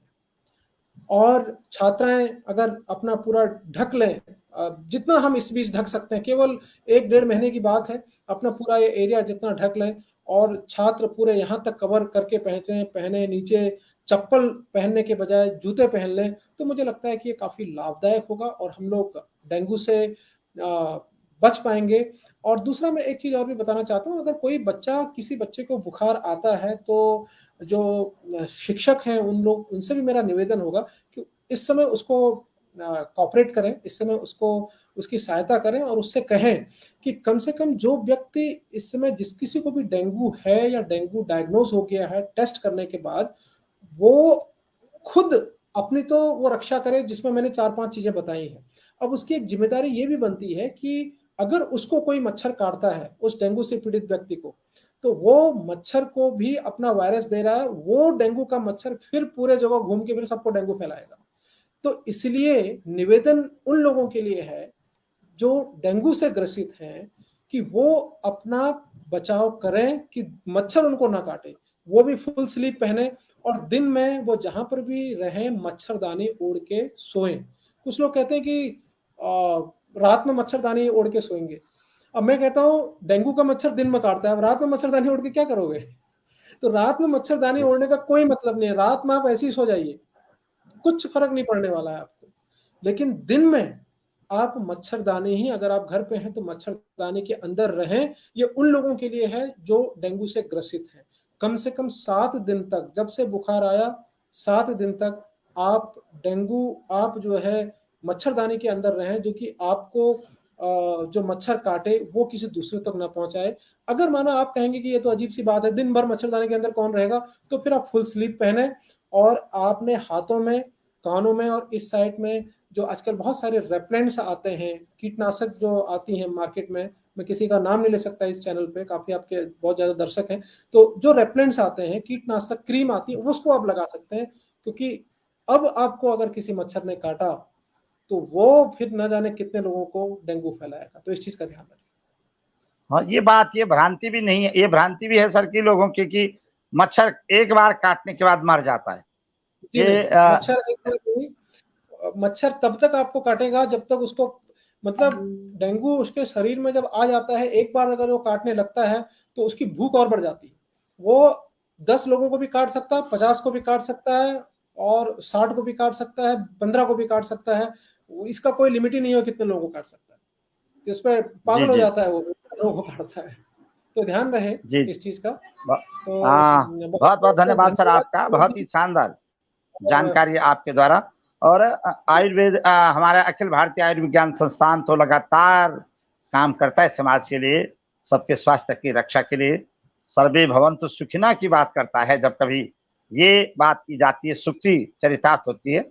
और छात्राएँ अगर अपना पूरा ढक लें, जितना हम इस बीच ढक सकते हैं, केवल 1 डेढ़ महीने की बात है, अपना पूरा ये एरिया जितना ढक लें और छात्र पूरे यहाँ तक कवर करके पहने, नीचे चप्पल पहनने के बजाय जूते पहन लें, तो मुझे लगता है कि ये काफ़ी लाभदायक होगा और हम लोग डेंगू से बच पाएंगे। और दूसरा मैं एक चीज़ और भी बताना चाहता हूँ, अगर कोई बच्चा, किसी बच्चे को बुखार आता है तो जो शिक्षक हैं उनसे भी मेरा निवेदन होगा कि इस समय उसको कोऑपरेट करें, इस समय उसको उसकी सहायता करें और उससे कहें कि कम से कम जो व्यक्ति इस समय जिस किसी को भी डेंगू है या डेंगू डायग्नोज हो गया है, टेस्ट करने के बाद वो खुद अपनी तो वो रक्षा करे, जिसमें मैंने 4-5 चीजें बताई हैं। अब उसकी एक जिम्मेदारी ये भी बनती है कि अगर उसको कोई मच्छर काटता है, उस डेंगू से पीड़ित व्यक्ति को, तो वो मच्छर को भी अपना वायरस दे रहा है, वो डेंगू का मच्छर फिर पूरे जगह घूम के फिर सबको डेंगू फैलाएगा। तो इसलिए निवेदन उन लोगों के लिए है जो डेंगू से ग्रसित हैं कि वो अपना बचाव करें कि मच्छर उनको ना काटे, वो भी फुल स्लीप पहने और दिन में वो जहां पर भी रहे मच्छरदानी ओढ़ के सोएं। कुछ लोग कहते हैं कि रात में मच्छरदानी ओढ़ के सोएंगे। अब मैं कहता हूँ डेंगू का मच्छर दिन में काटता है, अब रात में मच्छरदानी ओढ़ के क्या करोगे? तो रात में मच्छरदानी ओढ़ने का कोई मतलब नहीं है, रात में आप ऐसे ही सो जाइए, कुछ फर्क नहीं पड़ने वाला है आपको। लेकिन दिन में आप मच्छरदानी ही, अगर आप घर पे हैं तो मच्छरदानी के अंदर रहें। ये उन लोगों के लिए है जो डेंगू से ग्रसित हैं। कम से कम 7 दिन तक, जब से बुखार आया 7 दिन तक आप आप जो है मच्छरदानी के अंदर रहें, जो कि आपको जो मच्छर काटे वो किसी दूसरे तक ना पहुंचाए। अगर माना आप कहेंगे कि ये तो अजीब सी बात है, दिन भर मच्छरदानी के अंदर कौन रहेगा, तो फिर आप फुल स्लीप पहने और आपने हाथों में, कानों में और इस साइड में जो आजकल बहुत सारे रेपलेंट्स आते हैं, कीटनाशक जो आती हैं मार्केट में, मैं किसी का नाम नहीं ले सकता इस चैनल पे, काफी आपके बहुत ज्यादा दर्शक हैं, तो जो रेपलेंट्स आते हैं, कीटनाशक क्रीम आती है, उसको आप लगा सकते हैं। क्योंकि अब आपको अगर किसी मच्छर ने काटा तो वो फिर न जाने कितने लोगों को डेंगू फैलाएगा, तो इस चीज का ध्यान रखें। हाँ, ये भ्रांति भी नहीं है, ये भ्रांति भी है सर की लोगों की कि मच्छर एक बार काटने के बाद मर जाता है। जी ये नहीं, मच्छर एक बार नहीं, मच्छर तब तक आपको काटेगा जब तक उसको, मतलब डेंगू उसके शरीर में जब आ जाता है, एक बार अगर वो काटने लगता है तो उसकी भूख और बढ़ जाती है। वो 10 लोगों को भी काट सकता है, 50 को भी काट सकता है और 60 को भी काट सकता है, 15 को भी काट सकता है। इसका कोई लिमिट ही नहीं है कितने लोगों को काट सकता है, तो इस पे जी पागल हो जी जाता है वो, लोगों को काटता है। तो ध्यान रहे जी। इस चीज का। तो हाँ, बहुत बहुत बहुत बहुत बहुत धन्यवाद सर आपका, बहुत ही धन्यवाद। शानदार और जानकारी आपके द्वारा। और आयुर्वेद, हमारा अखिल भारतीय आयुर्विज्ञान संस्थान तो लगातार काम करता है समाज के लिए, सबके स्वास्थ्य की रक्षा के लिए। सर्वे भवन्तु सुखिनः की बात करता है। जब कभी ये बात की जाती है, सुक्ति चरितार्थ होती है,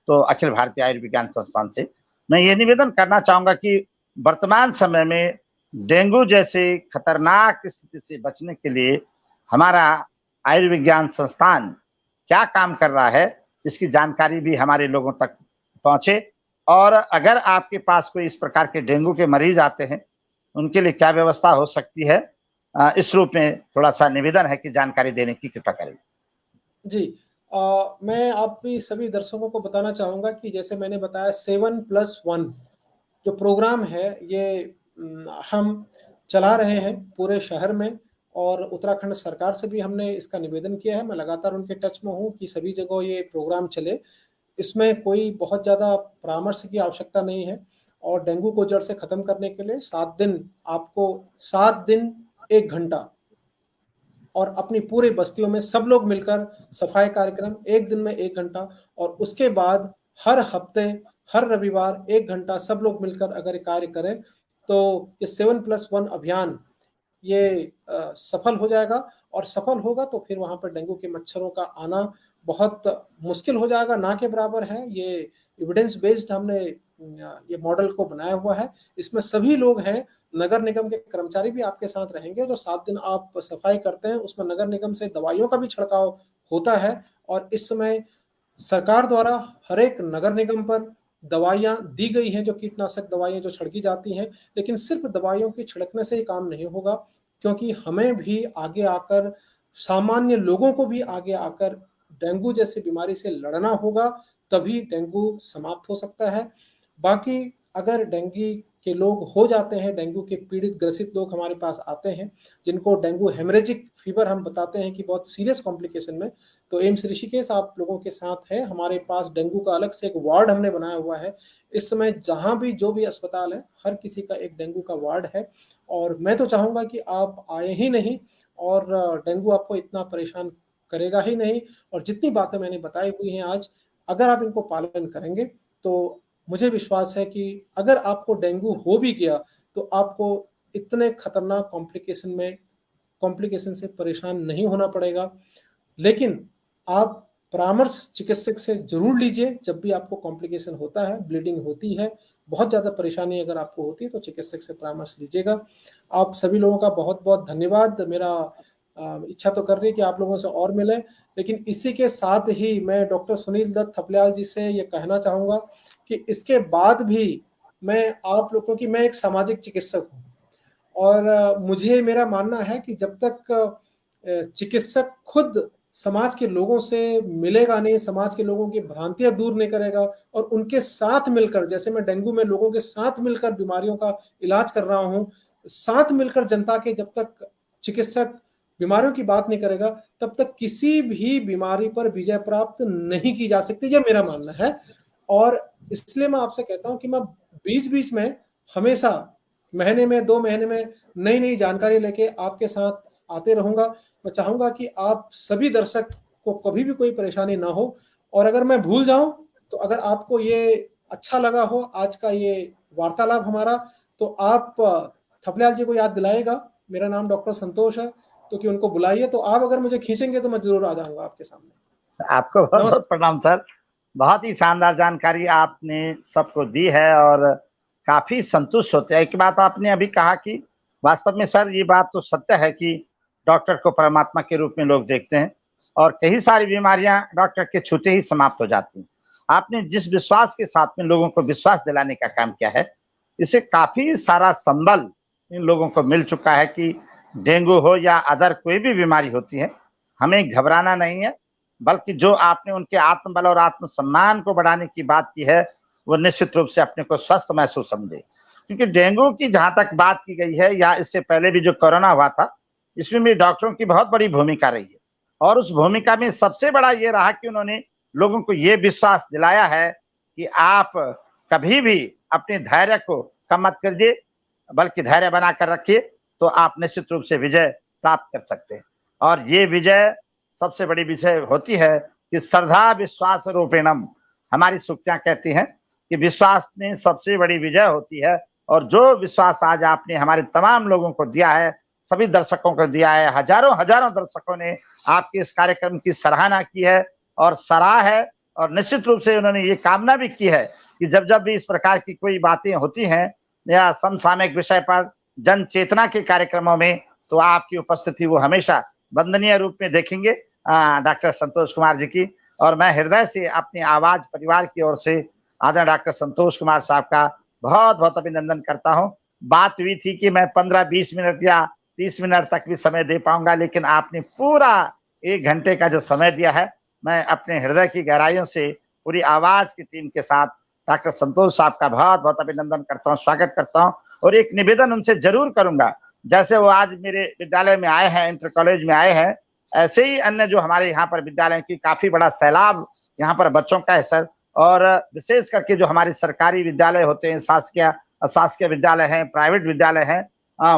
तो अखिल भारतीय आयुर्विज्ञान संस्थान से मैं ये निवेदन करना चाहूंगा कि वर्तमान समय में डेंगू जैसे खतरनाक स्थिति से बचने के लिए हमारा आयुर्विज्ञान संस्थान क्या काम कर रहा है, इसकी जानकारी भी हमारे लोगों तक पहुंचे। और अगर आपके पास कोई इस प्रकार के डेंगू के मरीज आते हैं, उनके लिए क्या व्यवस्था हो सकती है, इस रूप में थोड़ा सा निवेदन है कि जानकारी देने की कृपा करें। जी, मैं आप भी सभी दर्शकों को बताना चाहूंगा कि जैसे मैंने बताया 7+1 जो प्रोग्राम है, ये हम चला रहे हैं पूरे शहर में, और उत्तराखंड सरकार से भी हमने इसका निवेदन किया है। मैं लगातार उनके टच में हूँ कि सभी जगह ये प्रोग्राम चले। इसमें कोई बहुत ज़्यादा परामर्श की आवश्यकता नहीं है, और डेंगू को जड़ से खत्म करने के लिए 7 दिन, आपको 7 दिन 1 घंटा, और अपनी पूरी बस्तियों में सब लोग मिलकर सफाई कार्यक्रम 1 दिन में 1 घंटा, और उसके बाद हर हफ्ते, हर रविवार 1 घंटा सब लोग मिलकर अगर ये कार्य करें तो ये 7+1 अभियान ये सफल हो जाएगा। और सफल होगा तो फिर वहां पर डेंगू के मच्छरों का आना बहुत मुश्किल हो जाएगा, ना के बराबर है। ये एविडेंस बेस्ड हमने ये मॉडल को बनाया हुआ है। इसमें सभी लोग हैं, नगर निगम के कर्मचारी भी आपके साथ रहेंगे। जो 7 दिन आप सफाई करते हैं उसमें नगर निगम से दवाइयों का भी छिड़काव होता है, और इस समय सरकार द्वारा हर एक नगर निगम पर दवाइयां दी गई हैं, जो कीटनाशक दवाइयां जो छिड़की जाती हैं। लेकिन सिर्फ दवाइयों की छिड़कने से ही काम नहीं होगा, क्योंकि हमें भी आगे आकर, सामान्य लोगों को भी आगे आकर डेंगू जैसी बीमारी से लड़ना होगा, तभी डेंगू समाप्त हो सकता है। बाकी अगर डेंगू के लोग हो जाते हैं, डेंगू के पीड़ित ग्रसित लोग हमारे पास आते हैं, जिनको डेंगू हेमरेजिक फीवर हम बताते हैं कि बहुत सीरियस कॉम्प्लिकेशन में, तो एम्स ऋषिकेश आप लोगों के साथ है। हमारे पास डेंगू का अलग से एक वार्ड हमने बनाया हुआ है। इस समय जहां भी जो भी अस्पताल है, हर किसी का एक डेंगू का वार्ड है। और मैं तो चाहूंगा कि आप आए ही नहीं, और डेंगू आपको इतना परेशान करेगा ही नहीं। और जितनी बातें मैंने बताई हुई हैं आज, अगर आप इनको पालन करेंगे तो मुझे विश्वास है कि अगर आपको डेंगू हो भी गया तो आपको इतने खतरनाक कॉम्प्लिकेशन से परेशान नहीं होना पड़ेगा। लेकिन आप परामर्श चिकित्सक से जरूर लीजिए जब भी आपको कॉम्प्लिकेशन होता है, ब्लीडिंग होती है, बहुत ज़्यादा परेशानी अगर आपको होती है तो चिकित्सक से परामर्श लीजिएगा। आप सभी लोगों का बहुत बहुत धन्यवाद। मेरा इच्छा तो कर रही है कि आप लोगों से और मिले, लेकिन इसी के साथ ही मैं डॉक्टर सुनील दत्त थपलियाल जी से ये कहना चाहूँगा कि इसके बाद भी मैं आप लोगों की, मैं एक सामाजिक चिकित्सक हूँ, और मुझे मेरा मानना है कि जब तक चिकित्सक खुद समाज के लोगों से मिलेगा नहीं, समाज के लोगों की भ्रांतियां दूर नहीं करेगा और उनके साथ मिलकर, जैसे मैं डेंगू में लोगों के साथ मिलकर बीमारियों का इलाज कर रहा हूं, साथ मिलकर जनता के, जब तक चिकित्सक बीमारियों की बात नहीं करेगा तब तक किसी भी बीमारी पर विजय प्राप्त नहीं की जा सकती, यह मेरा मानना है। और इसलिए मैं आपसे कहता हूं कि मैं बीच बीच में हमेशा महीने में 2 महीने में नई नई जानकारी लेके आपके साथ आते रहूंगा। मैं चाहूंगा कि आप सभी दर्शक को कभी भी कोई परेशानी ना हो, और अगर मैं भूल जाऊं तो अगर आपको ये अच्छा लगा हो आज का ये वार्तालाप हमारा, तो आप थपलियाल जी को याद दिलाएगा। मेरा नाम डॉक्टर संतोष है, तो कि उनको बुलाइए, तो आप अगर मुझे खींचेंगे तो मैं जरूर आ जाऊंगा आपके सामने। आपको बहुत बहुत नमस्कार। प्रणाम सर। बहुत ही शानदार जानकारी आपने सबको दी है और काफी संतुष्ट होते हैं। एक बात आपने अभी कहा कि वास्तव में सर ये बात तो सत्य है कि डॉक्टर को परमात्मा के रूप में लोग देखते हैं और कई सारी बीमारियां डॉक्टर के छूते ही समाप्त हो जाती हैं। आपने जिस विश्वास के साथ में लोगों को विश्वास दिलाने का काम किया है, इससे काफी सारा संबल इन लोगों को मिल चुका है कि डेंगू हो या अदर कोई भी बीमारी होती है, हमें घबराना नहीं है, बल्कि जो आपने उनके आत्मबल और आत्मसम्मान को बढ़ाने की बात की है, वो निश्चित रूप से अपने को स्वस्थ महसूस समझे। क्योंकि डेंगू की जहां तक बात की गई है, या इससे पहले भी जो कोरोना हुआ था, इसमें भी डॉक्टरों की बहुत बड़ी भूमिका रही है। और उस भूमिका में सबसे बड़ा ये रहा कि उन्होंने लोगों को ये विश्वास दिलाया है कि आप कभी भी अपने धैर्य को कम मत करिए, बल्कि धैर्य बनाकर रखिए, तो आप निश्चित रूप से विजय प्राप्त कर सकते हैं। और ये विजय सबसे बड़ी विषय होती है कि श्रद्धा विश्वास रूपेणम, हमारी सूक्तियां कहती हैं कि विश्वास में सबसे बड़ी विजय होती है। और जो विश्वास आज आपने हमारे तमाम लोगों को दिया है, सभी दर्शकों को दिया है, हजारों हजारों दर्शकों ने आपके इस कार्यक्रम की सराहना की है और सराहा है, और निश्चित रूप से उन्होंने ये कामना भी की है कि जब जब भी इस प्रकार की कोई बातें होती हैं या समसामयिक विषय पर जन चेतना के कार्यक्रमों में, तो आपकी उपस्थिति वो हमेशा वंदनीय रूप में देखेंगे डॉक्टर संतोष कुमार जी की। और मैं हृदय से अपनी आवाज परिवार की ओर से आदरणीय डॉक्टर संतोष कुमार साहब का बहुत बहुत अभिनंदन करता हूं। बात हुई थी कि मैं 15-20 मिनट या 30 मिनट तक भी समय दे पाऊंगा, लेकिन आपने पूरा 1 घंटे का जो समय दिया है, मैं अपने हृदय की गहराइयों से पूरी आवाज की टीम के साथ डॉक्टर संतोष साहब का बहुत बहुत अभिनंदन करता हूँ, स्वागत करता हूँ। और एक निवेदन उनसे जरूर करूंगा, जैसे वो आज मेरे विद्यालय में आए हैं, इंटर कॉलेज में आए हैं, ऐसे ही अन्य जो हमारे यहाँ पर विद्यालय की काफी बड़ा सैलाब यहाँ पर बच्चों का है सर। और विशेष करके जो हमारे सरकारी विद्यालय होते हैं, शासकीय अशासकीय विद्यालय हैं, प्राइवेट विद्यालय हैं,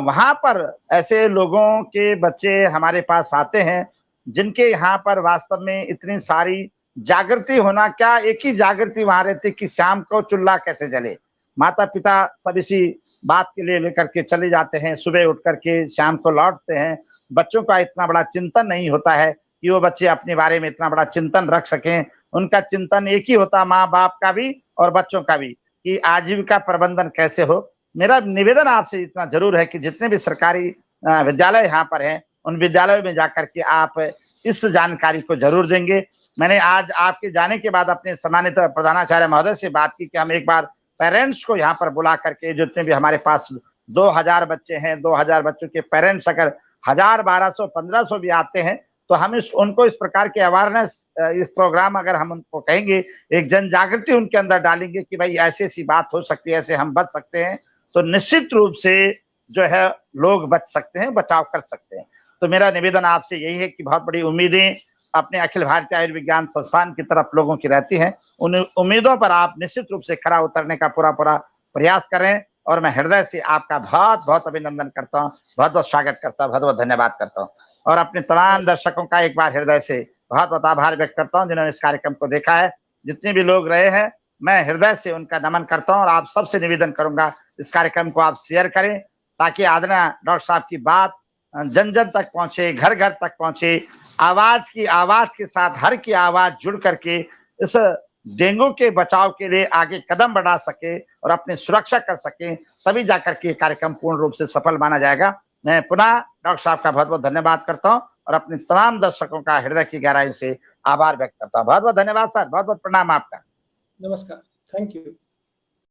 वहां पर ऐसे लोगों के बच्चे हमारे पास आते हैं जिनके यहाँ पर वास्तव में इतनी सारी जागृति होना, क्या एक ही जागृति वहां रहती कि शाम को चूल्हा कैसे जले। माता पिता सब इसी बात के लिए लेकर के चले जाते हैं, सुबह उठ करके शाम को लौटते हैं। बच्चों का इतना बड़ा चिंतन नहीं होता है कि वो बच्चे अपने बारे में इतना बड़ा चिंतन रख सकें। उनका चिंतन एक ही होता, माँ बाप का भी और बच्चों का भी, कि आजीविका प्रबंधन कैसे हो। मेरा निवेदन आपसे इतना जरूर है कि जितने भी सरकारी विद्यालय यहाँ पर हैं, उन विद्यालयों में जाकर के आप इस जानकारी को जरूर देंगे। मैंने आज आपके जाने के बाद अपने सम्मानित प्रधानाचार्य महोदय से बात की कि हम एक बार पेरेंट्स को यहाँ पर बुला करके, जितने भी हमारे पास 2000 बच्चे हैं, 2000 बच्चों के पेरेंट्स अगर 1000, 1200, 1500 भी आते हैं, तो हम उनको इस प्रकार के अवेयरनेस, इस प्रोग्राम अगर हम उनको कहेंगे, एक जन जागृति उनके अंदर डालेंगे कि भाई ऐसी ऐसी बात हो सकती है, ऐसे हम बच सकते हैं, तो निश्चित रूप से जो है लोग बच सकते हैं, बचाव कर सकते हैं। तो मेरा निवेदन आपसे यही है कि बहुत बड़ी उम्मीदें अपने अखिल भारतीय आयुर्विज्ञान संस्थान की तरफ लोगों की रहती हैं। उन उम्मीदों पर आप निश्चित रूप से खरा उतरने का पूरा प्रयास करें, और मैं हृदय से आपका बहुत बहुत अभिनंदन करता हूँ, बहुत बहुत स्वागत करता हूँ, बहुत बहुत धन्यवाद करता हूँ। और अपने तमाम दर्शकों का एक बार हृदय से बहुत बहुत आभार व्यक्त करता हूँ जिन्होंने इस कार्यक्रम को देखा है। जितने भी लोग रहे हैं, मैं हृदय से उनका नमन करता हूँ, और आप सबसे निवेदन करूंगा इस कार्यक्रम को आप शेयर करें, ताकि आदरणीय डॉक्टर साहब की बात जन जन तक पहुंचे, घर घर तक पहुंचे, आवाज के साथ हर की आवाज जुड़ करके इस डेंगू के बचाव के लिए आगे कदम बढ़ा सके और अपनी सुरक्षा कर सके, तभी जाकर के कार्यक्रम पूर्ण रूप से सफल माना जाएगा। मैं पुनः डॉक्टर साहब का बहुत बहुत धन्यवाद करता हूं, और अपने तमाम दर्शकों का हृदय की गहराई से आभार व्यक्त करता हूं। बहुत बहुत धन्यवाद सर, बहुत बहुत प्रणाम आपका। नमस्कार, थैंक यू।